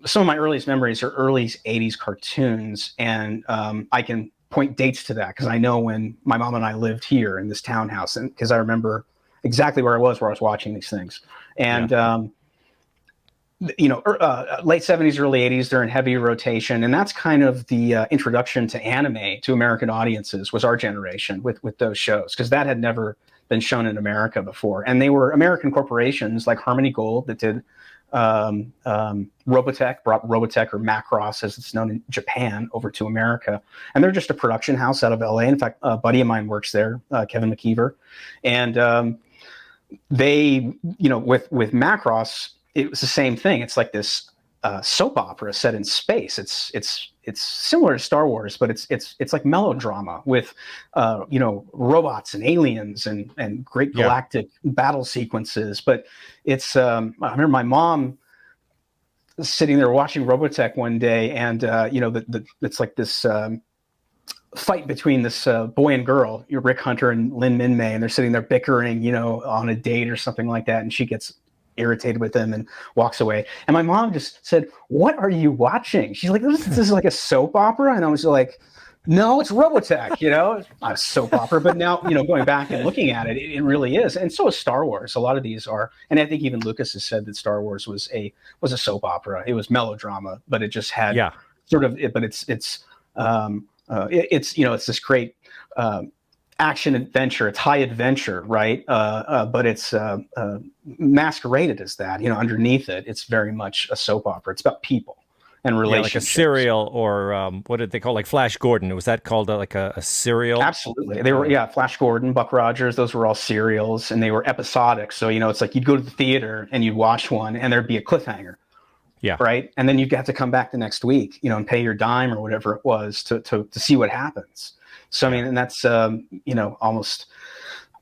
some of my earliest memories are early 80s cartoons. And I can point dates to that because I know when my mom and I lived here in this townhouse, and because I remember exactly where I was watching these things. And, late 70s, early 80s, they're in heavy rotation. And that's kind of the introduction to anime to American audiences, was our generation with those shows, because that had never been shown in America before. And they were American corporations like Harmony Gold that did Robotech, brought Robotech, or Macross as it's known in Japan, over to America. And they're just a production house out of LA. In fact, a buddy of mine works there, Kevin McKeever. And they, with Macross, it was the same thing. It's like this soap opera set in space. It's similar to Star Wars, but it's like melodrama with robots and aliens and great galactic battle sequences. But it's I remember my mom sitting there watching Robotech one day, and it's like this fight between this boy and girl, Rick Hunter and Lynn Min-May, and they're sitting there bickering, on a date or something like that, and she gets irritated with them and walks away. And my mom just said, "What are you watching?" She's like, "This is like a soap opera," and I was like, "No, it's Robotech, it's not a soap opera." But now, going back and looking at it, it really is. And so is Star Wars. A lot of these are, and I think even Lucas has said that Star Wars was a soap opera. It was melodrama, but it just had sort of, but it's this great action adventure. It's high adventure, right? But it's masqueraded as that. Underneath it, it's very much a soap opera. It's about people and relationships. Like a serial, or what did they call, like Flash Gordon? Was that called like a serial? Absolutely. They were, Flash Gordon, Buck Rogers, those were all serials, and they were episodic. So, it's like you'd go to the theater and you'd watch one and there'd be a cliffhanger. Yeah. Right. And then you'd have to come back the next week, and pay your dime or whatever it was to see what happens. So, I mean, and that's, almost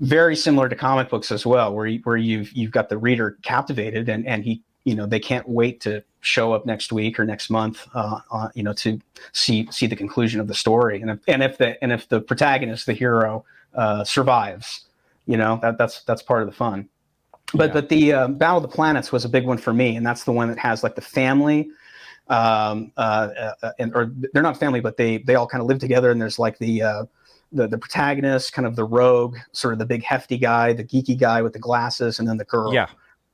very similar to comic books as well, where you've got the reader captivated, and he, they can't wait to show up next week or next month, to see the conclusion of the story. And if the protagonist, the hero, survives, that's part of the fun. But the Battle of the Planets was a big one for me, and that's the one that has like the family, or they're not family, but they all kind of live together, and there's like the protagonist, kind of the rogue, sort of the big hefty guy, the geeky guy with the glasses, and then the girl. Yeah.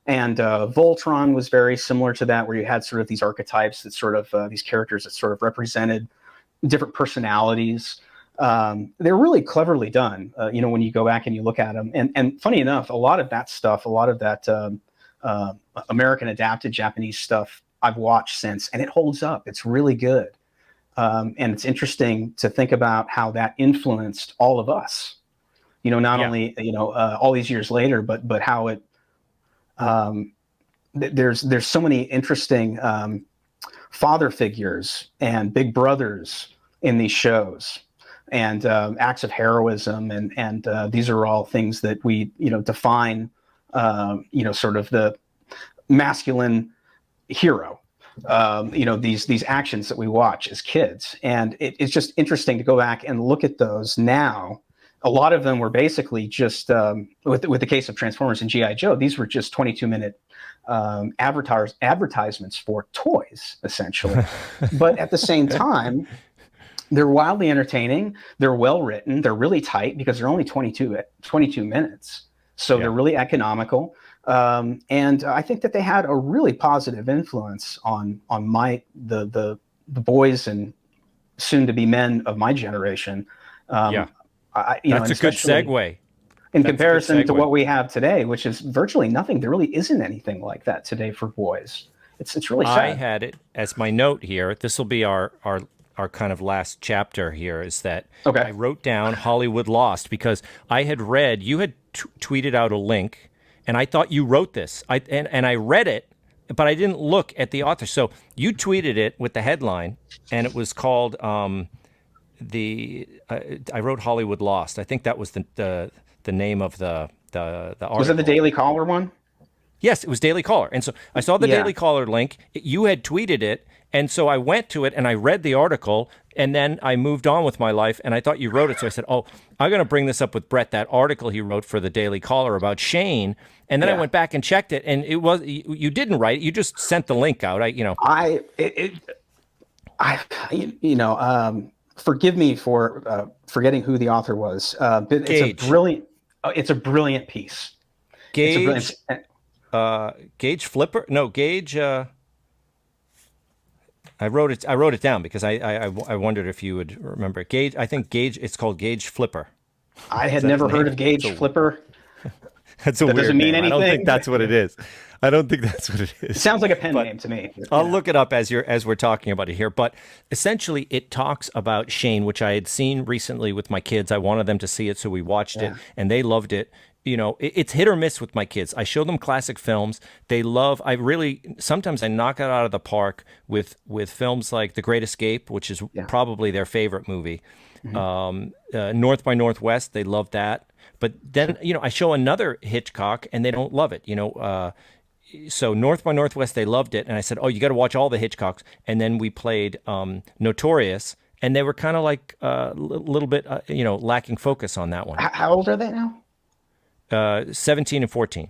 And Voltron was very similar to that, where you had sort of these archetypes that sort of these characters that sort of represented different personalities. They're really cleverly done, when you go back and you look at them. And funny enough, a lot of that stuff, a lot of that American adapted Japanese stuff I've watched since, and it holds up. It's really good. And it's interesting to think about how that influenced all of us, not only, all these years later, but how it, there's so many interesting father figures and big brothers in these shows, and acts of heroism, and these are all things that we define sort of the masculine hero, these actions that we watch as kids. And it's just interesting to go back and look at those now, a lot of them were basically just with the case of Transformers and GI Joe. These were just 22-minute advertisements for toys, essentially. But at the same time, they're wildly entertaining. They're well written. They're really tight because they're only 22 minutes. So they're really economical. And I think that they had a really positive influence on the boys and soon to be men of my generation. That's a good segue. In comparison to what we have today, which is virtually nothing. There really isn't anything like that today for boys. It's really sad. I had it as my note here. This will be our kind of last chapter here, is that I wrote down Hollywood Lost because I had read, you had tweeted out a link, and I thought you wrote this. And I read it, but I didn't look at the author. So you tweeted it with the headline, and it was called I wrote Hollywood Lost. I think that was the name of the article. Was it the Daily Caller one? Yes, it was Daily Caller. And so I saw the Daily Caller link. You had tweeted it. And so I went to it and I read the article, and then I moved on with my life, and I thought you wrote it. So I said, I'm going to bring this up with Brett, that article he wrote for the Daily Caller about Shane. And then I went back and checked it, and you didn't write it. You just sent the link out. Forgive me for forgetting who the author was. But it's a brilliant piece. Gage Flipper? No, Gage. I wrote it down because I wondered if you would remember. Gage. I think Gage. It's called Gage Flipper. I had never heard of Gage Flipper. That's a weird doesn't mean name. anything. I don't think that's what it is. It sounds like a pen name to me. I'll look it up as we're talking about it here. But essentially, it talks about Shane, which I had seen recently with my kids. I wanted them to see it, so we watched it, and they loved it. You know, it's hit or miss with my kids. I show them classic films. They love. Sometimes I knock it out of the park with films like The Great Escape, which is probably their favorite movie. Mm-hmm. North by Northwest, they love that. But then, I show another Hitchcock and they don't love it. So North by Northwest, they loved it. And I said, you got to watch all the Hitchcocks. And then we played Notorious, and they were kind of like a little bit, lacking focus on that one. How old are they now? 17 and 14.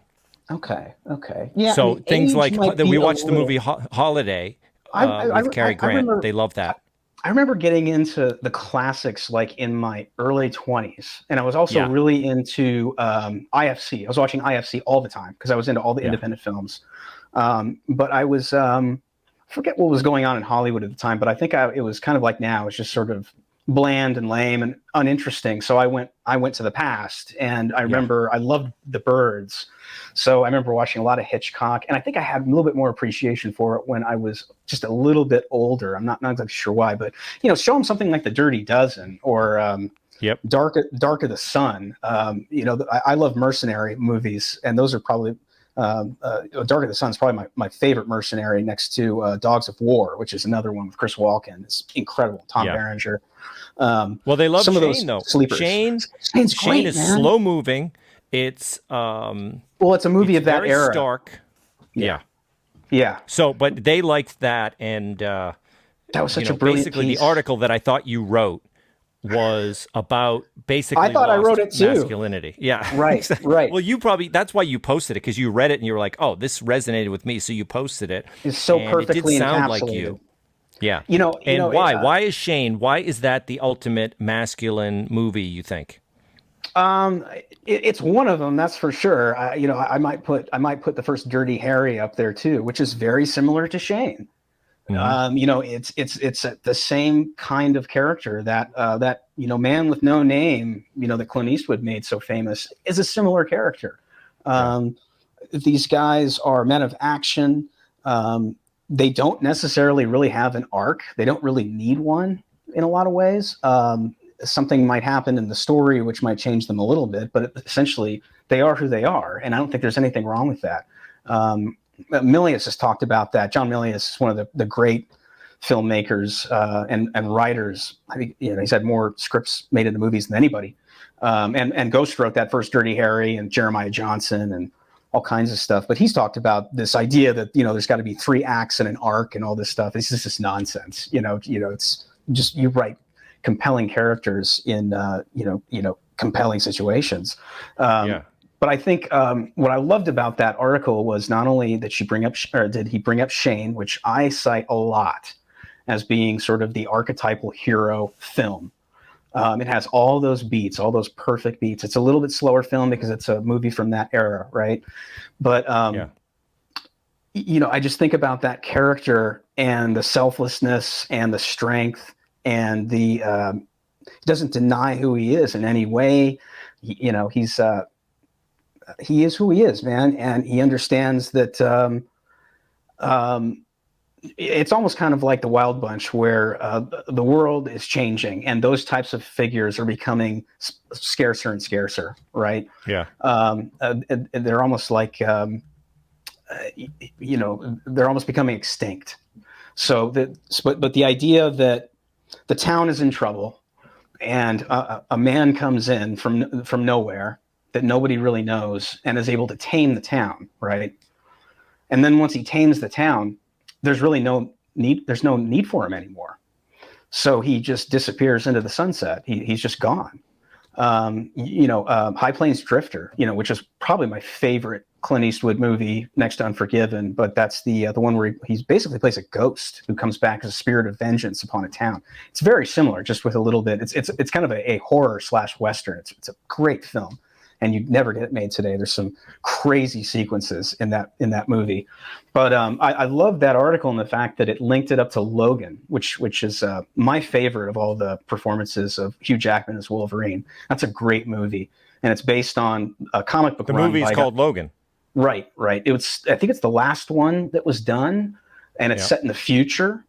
Okay. Yeah. So things like we watched the movie Holiday with Cary Grant. They love that. I remember getting into the classics like in my early 20s, and I was also really into IFC. I was watching IFC all the time because I was into all the independent films. But I was forget what was going on in Hollywood at the time, but I think it was kind of like now. It's just sort of bland and lame and uninteresting. So I went to the past, and I remember I loved The Birds. So I remember watching a lot of Hitchcock, and I think I had a little bit more appreciation for it when I was just a little bit older. I'm not exactly sure why, but show them something like The Dirty Dozen or Dark of the Sun. I love mercenary movies, and those are probably Dark of the Sun is probably my favorite mercenary, next to Dogs of War, which is another one with Chris Walken. It's incredible. Tom Berenger. Well, they love some Shane, of those though. Sleepers. Shane is slow moving. It's it's a movie of that era. Stark. Yeah. Yeah. So, but they liked that, and that was such a brilliant basically piece. The article that I thought you wrote was about basically I thought I wrote it too. Masculinity. Yeah. Right. Exactly. Right. Well, that's why you posted it, because you read it and you were like, oh, this resonated with me, so you posted it. It's so perfectly it did sound encapsulated. like you. Yeah. Why? Why is Shane? Why is that the ultimate masculine movie, you think? It's one of them, that's for sure. I might put the first Dirty Harry up there too, which is very similar to Shane. Mm-hmm. It's the same kind of character that Man with No Name, that Clint Eastwood made so famous, is a similar character. These guys are men of action. They don't necessarily really have an arc. They don't really need one in a lot of ways. Something might happen in the story which might change them a little bit, but essentially they are who they are, and I don't think there's anything wrong with that. Milius has talked about that. John Milius is one of the great filmmakers and writers. I think he's had more scripts made into movies than anybody. And Ghost wrote that first Dirty Harry, and Jeremiah Johnson and all kinds of stuff. But he's talked about this idea that there's got to be 3 acts and an arc and all this stuff. This is just nonsense. It's just you write compelling characters in compelling situations. Yeah. But I think what I loved about that article was not only that did he bring up Shane, which I cite a lot as being sort of the archetypal hero film. It has all those beats, all those perfect beats. It's a little bit slower film because it's a movie from that era, right? But Yeah. I just think about that character and the selflessness and the strength and the he doesn't deny who he is in any way. He is who he is, man, and he understands that. It's almost kind of like the Wild Bunch, where the world is changing, and those types of figures are becoming scarcer and scarcer, right? Yeah. They're almost like, they're almost becoming extinct. But the idea that the town is in trouble, and a man comes in from nowhere that nobody really knows and is able to tame the town, right? And then once he tames the town, there's really no need. There's no need for him anymore. So he just disappears into the sunset. He's just gone. High Plains Drifter, which is probably my favorite Clint Eastwood movie next to Unforgiven, but that's the one where he basically plays a ghost who comes back as a spirit of vengeance upon a town. It's very similar, just with a little bit. It's kind of a horror / Western. It's a great film, and you'd never get it made today. There's some crazy sequences in that movie, but I love that article and the fact that it linked it up to Logan, which is my favorite of all the performances of Hugh Jackman as Wolverine. That's a great movie, and it's based on a comic book. The movie is called Logan. Right. I think it's the last one that was done, and it's set in the future.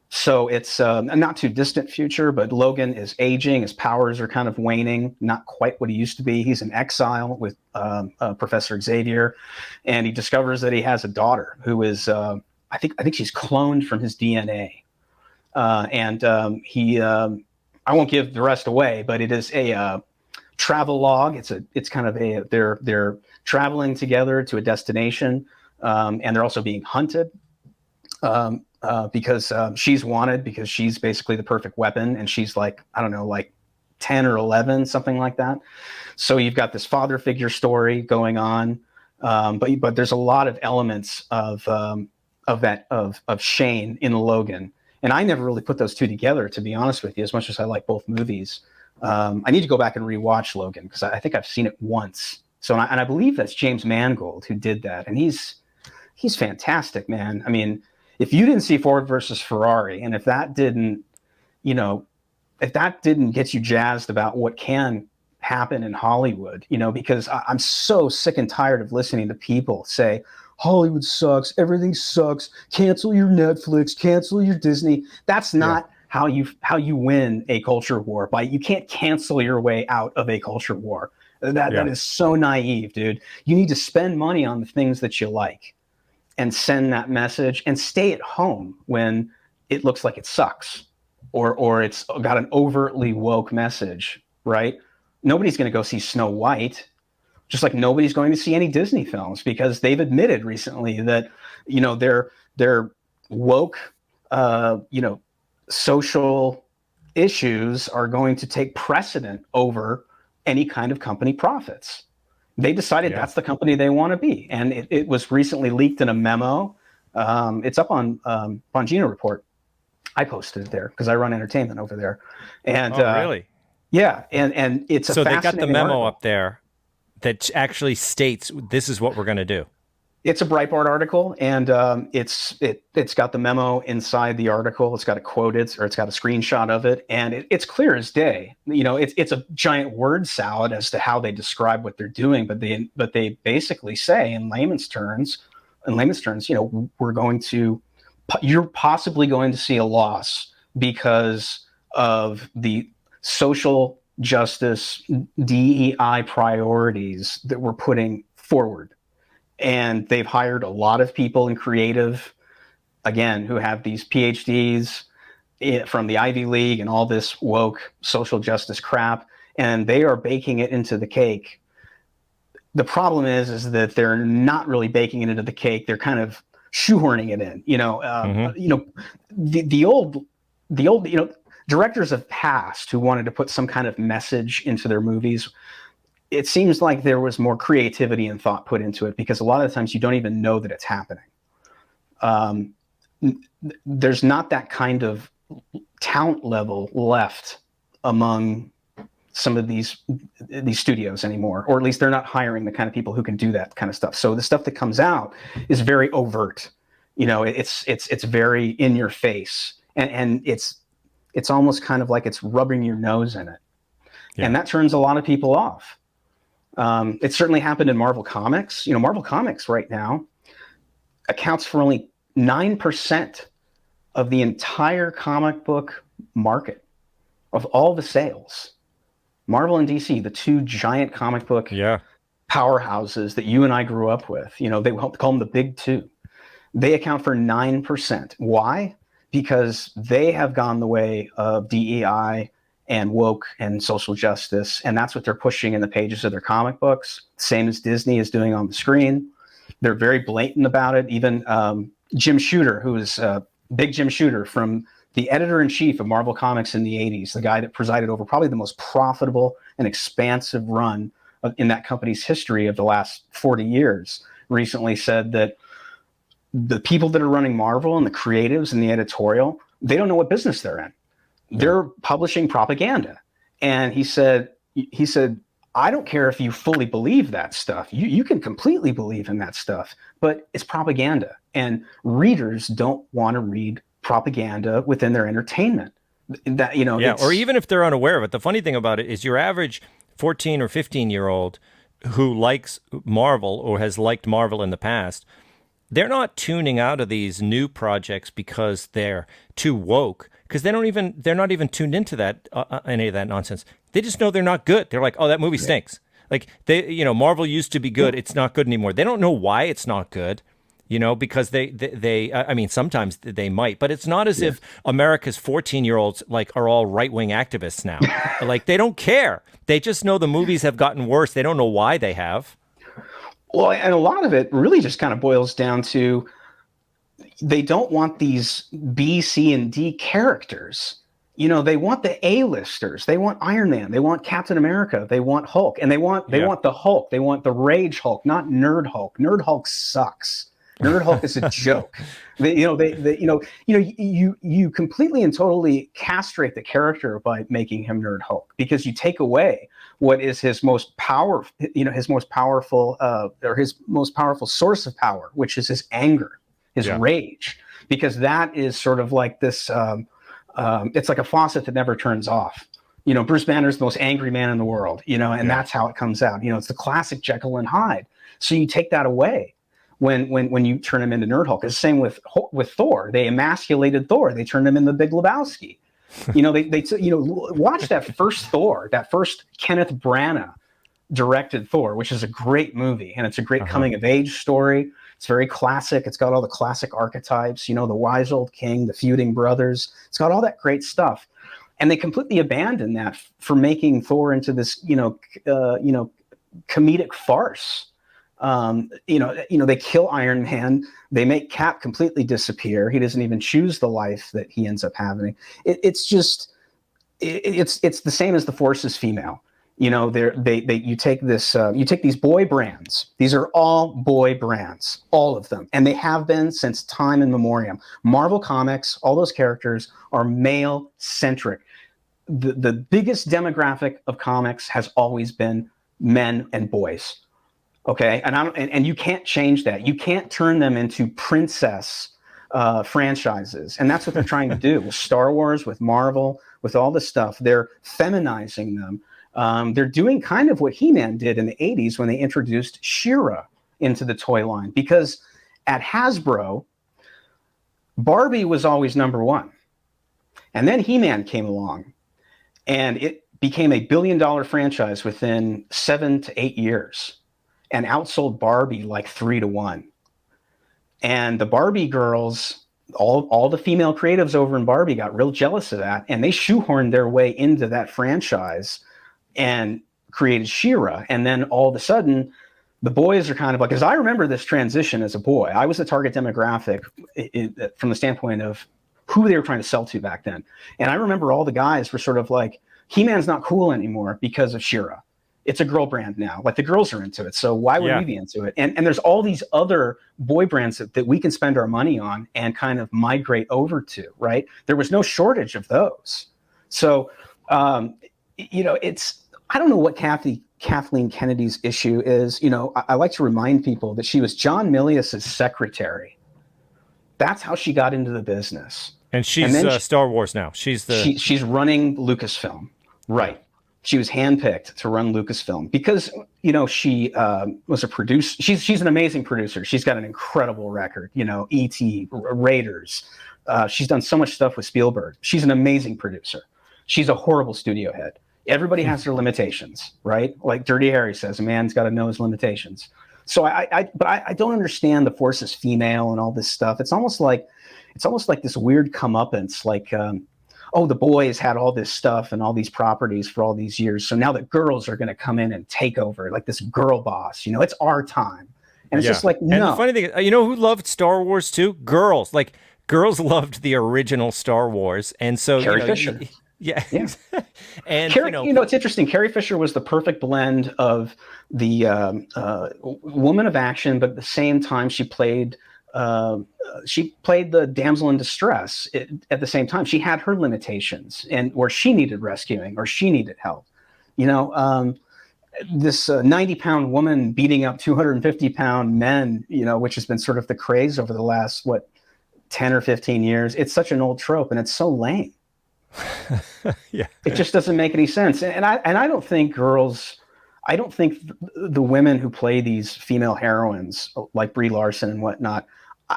So it's a not too distant future, but Logan is aging. His powers are kind of waning, not quite what he used to be. He's in exile with Professor Xavier, and he discovers that he has a daughter who is, I think she's cloned from his DNA. I won't give the rest away, but it is a travel log. It's kind of they're traveling together to a destination, and they're also being hunted. Because she's wanted because she's basically the perfect weapon, and she's like, I don't know, like 10 or 11, something like that. So you've got this father figure story going on, but there's a lot of elements of Shane in Logan, and I never really put those two together, to be honest with you, as much as I like both movies. I need to go back and rewatch Logan because I think I've seen it once. So and I believe that's James Mangold who did that, and he's fantastic, man. I mean, if you didn't see Ford versus Ferrari, and if that didn't get you jazzed about what can happen in Hollywood, because I'm so sick and tired of listening to people say, Hollywood sucks, everything sucks, cancel your Netflix, cancel your Disney. That's not how you win a culture war. You can't cancel your way out of a culture war. That is so naive, dude. You need to spend money on the things that you like and send that message, and stay at home when it looks like it sucks or it's got an overtly woke message, right? Nobody's going to go see Snow White, just like nobody's going to see any Disney films, because they've admitted recently that, their woke, social issues are going to take precedent over any kind of company profits. They decided that's the company they want to be. And it was recently leaked in a memo. It's up on Bongino Report. I posted it there because I run entertainment over there. And really? Yeah. And it's a fascinating So they got the memo article up there that actually states this is what we're going to do. It's a Breitbart article, and it's got the memo inside the article. It's got a quote, it's got a screenshot of it, and it's clear as day. It's a giant word salad as to how they describe what they're doing, but they basically say in layman's terms, you're possibly going to see a loss because of the social justice DEI priorities that we're putting forward. And they've hired a lot of people in creative, again, who have these PhDs from the Ivy League and all this woke social justice crap, and they are baking it into the cake. The problem is that they're not really baking it into the cake. They're kind of shoehorning it in. The old, directors of past who wanted to put some kind of message into their movies, it seems like there was more creativity and thought put into it, because a lot of the times you don't even know that it's happening. There's not that kind of talent level left among some of these studios anymore, or at least they're not hiring the kind of people who can do that kind of stuff. So the stuff that comes out is very overt. It's very in your face, and it's almost kind of like it's rubbing your nose in it. Yeah. And that turns a lot of people off. It certainly happened in Marvel Comics. Marvel Comics right now accounts for only 9% of the entire comic book market, of all the sales. Marvel and DC, the two giant comic book powerhouses that you and I grew up with, they call them the big two. They account for 9%. Why? Because they have gone the way of DEI and woke and social justice, and that's what they're pushing in the pages of their comic books, same as Disney is doing on the screen. They're very blatant about it. Even Jim Shooter, who is Big Jim Shooter, from the editor-in-chief of Marvel Comics in the 80s, the guy that presided over probably the most profitable and expansive run in that company's history of the last 40 years, recently said that the people that are running Marvel and the creatives and the editorial, they don't know what business they're in. They're publishing propaganda. And he said, I don't care if you fully believe that stuff. You can completely believe in that stuff, but it's propaganda. And readers don't want to read propaganda within their entertainment. Or even if they're unaware of it. The funny thing about it is your average 14 or 15-year-old who likes Marvel or has liked Marvel in the past, they're not tuning out of these new projects because they're too woke, because they're not even tuned into that any of that nonsense. They just know they're not good. They're like, oh, that movie stinks. Like Marvel used to be good. It's not good anymore. They don't know why it's not good. Because they sometimes they might, but it's not as if America's 14-year-olds are all right-wing activists now. They don't care. They just know the movies have gotten worse. They don't know why they have. Well, and a lot of it really just kind of boils down to they don't want these B, C, and D characters. They want the A-listers. They want Iron Man. They want Captain America. They want Hulk, and they want the Hulk. They want the Rage Hulk, not Nerd Hulk. Nerd Hulk sucks. Nerd Hulk is a joke. You completely and totally castrate the character by making him Nerd Hulk, because you take away what is his most powerful source of power, which is his anger, his rage, because that is sort of like this. It's like a faucet that never turns off. Bruce Banner's the most angry man in the world. And that's how it comes out. It's the classic Jekyll and Hyde. So you take that away when you turn him into Nerd Hulk. It's the same with Thor. They emasculated Thor. They turned him into Big Lebowski. Watch that first Thor, that first Kenneth Branagh directed Thor, which is a great movie, and it's a great coming of age story. It's very classic. It's got all the classic archetypes, the wise old king, the feuding brothers. It's got all that great stuff, and they completely abandoned that for making Thor into this, comedic farce. They kill Iron Man. They make Cap completely disappear. He doesn't even choose the life that he ends up having. It's the same as the Force is female. You take these boy brands. These are all boy brands, all of them, and they have been since time immemorial. Marvel Comics, all those characters are male centric. The biggest demographic of comics has always been men and boys. Okay, and you can't change that. You can't turn them into princess franchises, and that's what they're trying to do with Star Wars, with Marvel, with all this stuff. They're feminizing them. They're doing kind of what He-Man did in the 80s when they introduced She-Ra into the toy line, because at Hasbro, Barbie was always number one, and then He-Man came along, and it became a $1 billion franchise within 7 to 8 years. And outsold Barbie 3-1. And the Barbie girls, all the female creatives over in Barbie got real jealous of that, and they shoehorned their way into that franchise and created She-Ra. And then all of a sudden, the boys are kind of because I remember this transition as a boy. I was the target demographic from the standpoint of who they were trying to sell to back then. And I remember all the guys were sort of like, He-Man's not cool anymore because of She-Ra. It's a girl brand now. Like the girls are into it. So why would we be into it? And there's all these other boy brands that we can spend our money on and kind of migrate over to, right? There was no shortage of those. So, I don't know what Kathleen Kennedy's issue is. I like to remind people that she was John Milius's secretary. That's how she got into the business. And she's Star Wars now. She's running Lucasfilm, right? She was handpicked to run Lucasfilm because she was a producer. She's an amazing producer. She's got an incredible record. E.T., Raiders. She's done so much stuff with Spielberg. She's an amazing producer. She's a horrible studio head. Everybody has their limitations, right? Like Dirty Harry says, a man's got to know his limitations. So I don't understand the Force is female and all this stuff. It's almost like this weird comeuppance, like, the boys had all this stuff and all these properties for all these years. So now the girls are going to come in and take over, like this girl boss. It's our time. And it's just like, no. And the funny thing, who loved Star Wars too? Girls. Like, girls loved the original Star Wars. And so, Carrie Fisher. Yeah. And Carrie, it's interesting. Carrie Fisher was the perfect blend of the woman of action, but at the same time she played the damsel in distress. At the same time, she had her limitations and where she needed rescuing or she needed help. This 90-pound woman beating up 250-pound men, which has been sort of the craze over the last 10 or 15 years. It's such an old trope, and it's so lame. Yeah, it just doesn't make any sense. And I don't think the women who play these female heroines like Brie Larson and whatnot,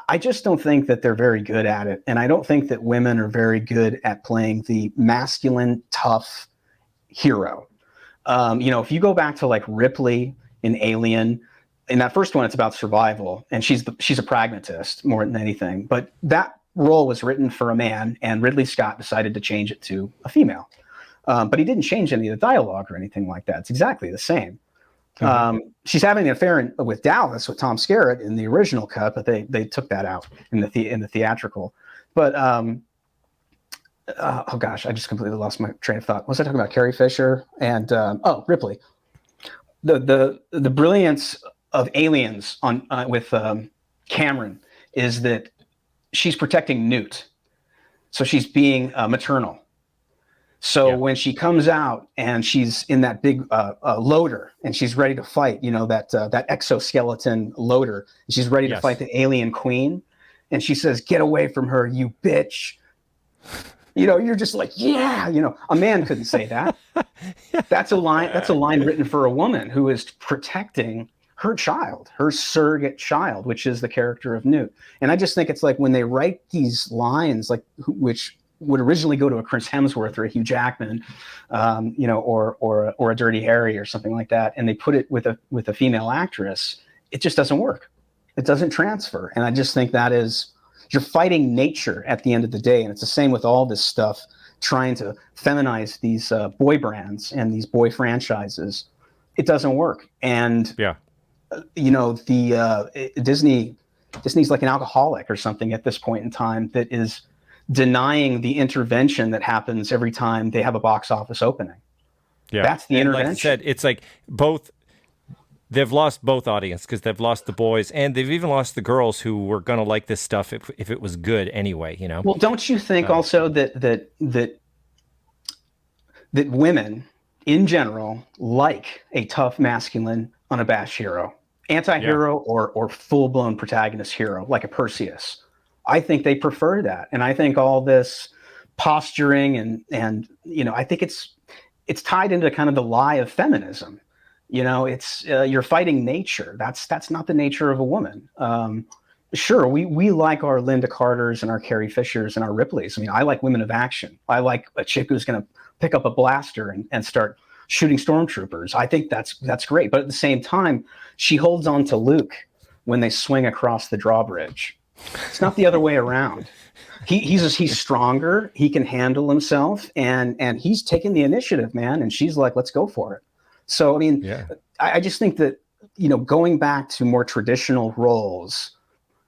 I just don't think that they're very good at it. And I don't think that women are very good at playing the masculine, tough hero. If you go back to like Ripley in Alien, in that first one, it's about survival, and she's a pragmatist more than anything. But that role was written for a man, and Ridley Scott decided to change it to a female. But he didn't change any of the dialogue or anything like that. It's exactly the same. Mm-hmm. She's having an affair with Dallas, with Tom Skerritt in the original cut, but they took that out in the theatrical. But oh gosh, I just completely lost my train of thought. What was I talking about? Carrie Fisher and Ripley. The brilliance of Aliens with Cameron is that she's protecting Newt, so she's being maternal. So when she comes out and she's in that big loader and she's ready to fight, that exoskeleton loader, and she's ready to fight the alien queen, and she says, "Get away from her, you bitch." You're just like, yeah, a man couldn't say that. That's a line written for a woman who is protecting her child, her surrogate child, which is the character of Newt. And I just think it's like when they write these lines, like which would originally go to a Chris Hemsworth or a Hugh Jackman, or a Dirty Harry or something like that, and they put it with a female actress, it just doesn't work. It doesn't transfer. And I just think that is, you're fighting nature at the end of the day. And it's the same with all this stuff, trying to feminize these boy brands and these boy franchises. It doesn't work. And Disney's like an alcoholic or something at this point in time that is denying the intervention that happens every time they have a box office opening. Yeah, that's the intervention. Like I said, it's like they've lost both audience because they've lost the boys and they've even lost the girls who were going to like this stuff if it was good anyway. Well, don't you think also that women in general like a tough, masculine, unabashed hero, anti-hero or full-blown protagonist hero like a Perseus? I think they prefer that. And I think all this posturing and I think it's tied into kind of the lie of feminism. It's you're fighting nature. That's not the nature of a woman. Sure, we like our Linda Carters and our Carrie Fishers and our Ripleys. I mean, I like women of action. I like a chick who's going to pick up a blaster and start shooting stormtroopers. I think that's great. But at the same time, she holds on to Luke when they swing across the drawbridge. It's not the other way around. He's stronger. He can handle himself, and he's taking the initiative, man. And she's like, let's go for it. So, I mean, I just think that, going back to more traditional roles,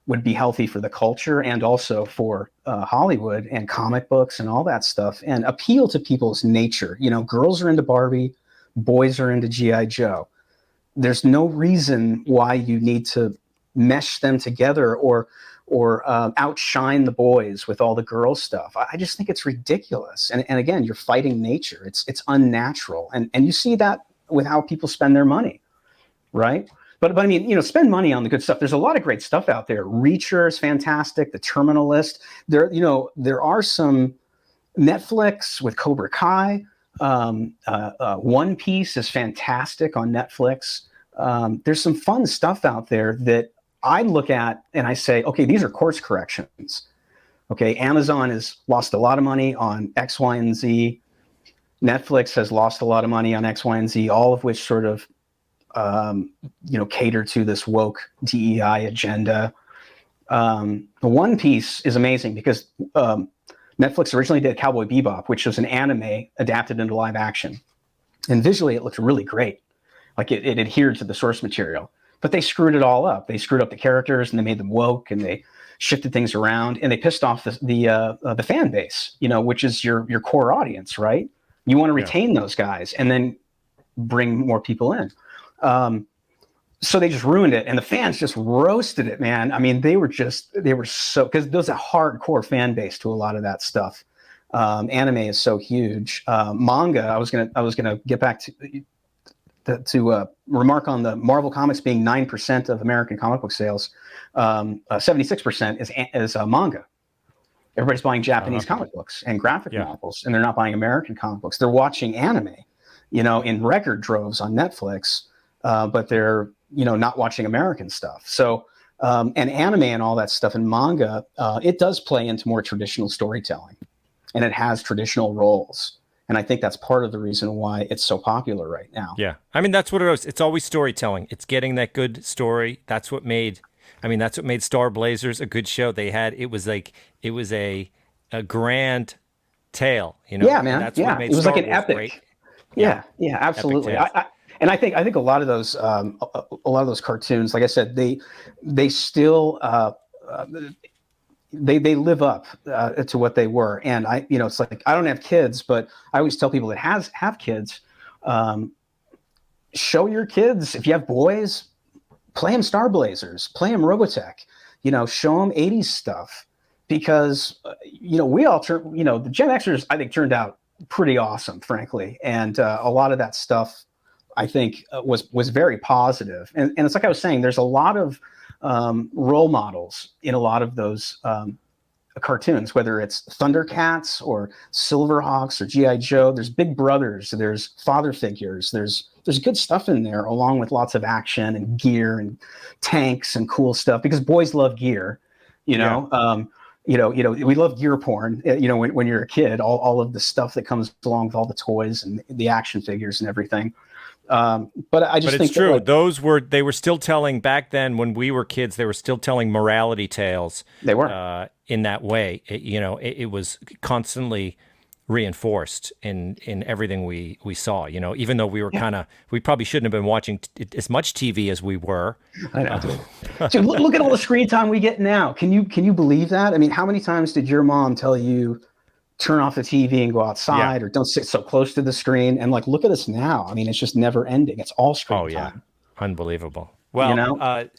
would be healthy for the culture and also for Hollywood and comic books and all that stuff, and appeal to people's nature. You know, girls are into Barbie, boys are into G.I. Joe. There's no reason why you need to mesh them together or outshine the boys with all the girl stuff. I just think it's ridiculous. And again, you're fighting nature. It's unnatural. And you see that with how people spend their money, right? But I mean, you know, spend money on the good stuff. There's a lot of great stuff out there. Reacher is fantastic. The Terminal List. There are some Netflix with Cobra Kai. One Piece is fantastic on Netflix. There's some fun stuff out there that I look at and I say, okay, these are course corrections. Okay, Amazon has lost a lot of money on X, Y, and Z. Netflix has lost a lot of money on X, Y, and Z, all of which sort of, cater to this woke DEI agenda. The One Piece is amazing because Netflix originally did Cowboy Bebop, which was an anime adapted into live action. And visually, it looked really great. Like it adhered to the source material. But they screwed it all up. They screwed up the characters and they made them woke and they shifted things around and they pissed off the fan base, which is your core audience, right? You want to retain those guys and then bring more people in. So they just ruined it and the fans just roasted it, man. I mean, they were so, because there's a hardcore fan base to a lot of that stuff. Anime is so huge. Manga, I was gonna get back to remark on the Marvel Comics being 9% of American comic book sales. 76% is manga. Everybody's buying Japanese comic books and graphic novels, and they're not buying American comic books. They're watching anime, in record droves on Netflix, but they're, not watching American stuff. So, and anime and all that stuff and manga, it does play into more traditional storytelling, and it has traditional roles. And I think that's part of the reason why it's so popular right now. Yeah. I mean, that's what it is. It's always storytelling. It's getting that good story. That's what made Star Blazers a good show. It was a grand tale, Yeah, man. That's what made it was Star like an Wars epic. great. Yeah, absolutely. And I think a lot of those cartoons, like I said, they still they live up to what they were. And it's like, I don't have kids, but I always tell people that have kids, show your kids, if you have boys, play them Star Blazers, play them Robotech, show them 80s stuff, because, we all the Gen Xers, I think, turned out pretty awesome, frankly. And a lot of that stuff, I think, was very positive. And it's like I was saying, there's a lot of role models in a lot of those cartoons, whether it's Thundercats or Silverhawks or G.I. Joe. There's big brothers, there's father figures, there's good stuff in there, along with lots of action and gear and tanks and cool stuff, because boys love gear, we love gear porn, when you're a kid, all of the stuff that comes along with all the toys and the action figures and everything. But I just think it's true. They were still telling, back then when we were kids, they were still telling morality tales. They were in that way. It was constantly reinforced in everything we saw. Even though we were we probably shouldn't have been watching as much TV as we were. I know. Dude, look at all the screen time we get now. Can you believe that? I mean, how many times did your mom tell you, turn off the TV and go outside, or don't sit so close to the screen? And look at us now. I mean, it's just never ending. It's all screen time. Unbelievable. Well,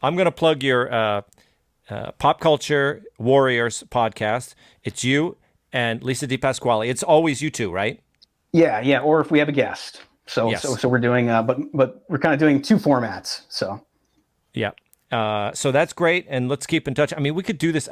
I'm going to plug your Pop Culture Warriors podcast. It's you and Lisa DePasquale. It's always you two, right? Yeah. Or if we have a guest. So we're doing, but we're kind of doing two formats. So. Yeah. So that's great, and let's keep in touch. I mean, we could do this.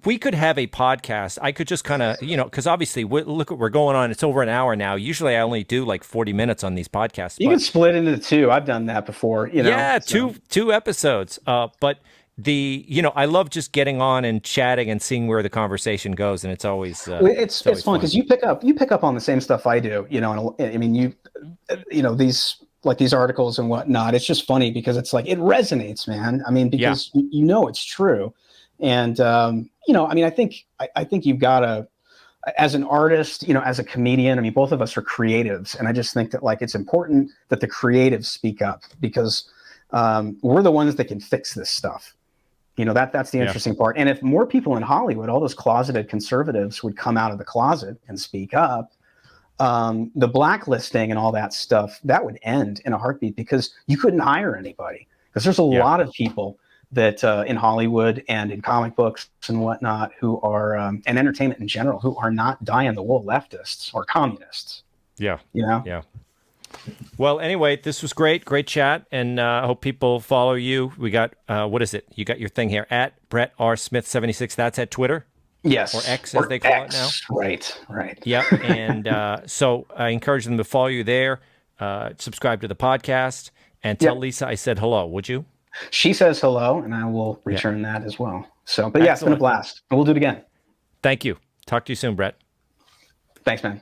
We could have a podcast. I could just kind of, because obviously, look what we're going on. It's over an hour now. Usually, I only do like 40 minutes on these podcasts. You can split into two. I've done that before. Yeah, two episodes. But I love just getting on and chatting and seeing where the conversation goes, and it's always it's fun because you pick up on the same stuff I do. And I mean, these articles and whatnot. It's just funny because it's like, it resonates, man. I mean, because it's true. And, I mean, I think you've got to, as an artist, as a comedian, I mean, both of us are creatives. And I just think that it's important that the creatives speak up, because we're the ones that can fix this stuff. That's the interesting part. And if more people in Hollywood, all those closeted conservatives, would come out of the closet and speak up, the blacklisting and all that stuff, that would end in a heartbeat, because you couldn't hire anybody. Because there's a lot of people that in Hollywood and in comic books and whatnot who are, and entertainment in general, who are not dyed-in-the-wool leftists or communists. Yeah. Yeah. Well, anyway, this was great chat, and I hope people follow you. We got, what is it? You got your thing here, at Brett R. Smith 76. That's at Twitter? Yes. Or X, as they call it now. Right. Yeah, and so I encourage them to follow you there, subscribe to the podcast, and tell Lisa I said hello, would you? She says hello, and I will return that as well. So, but it's been a blast. And we'll do it again. Thank you. Talk to you soon, Brett. Thanks, man.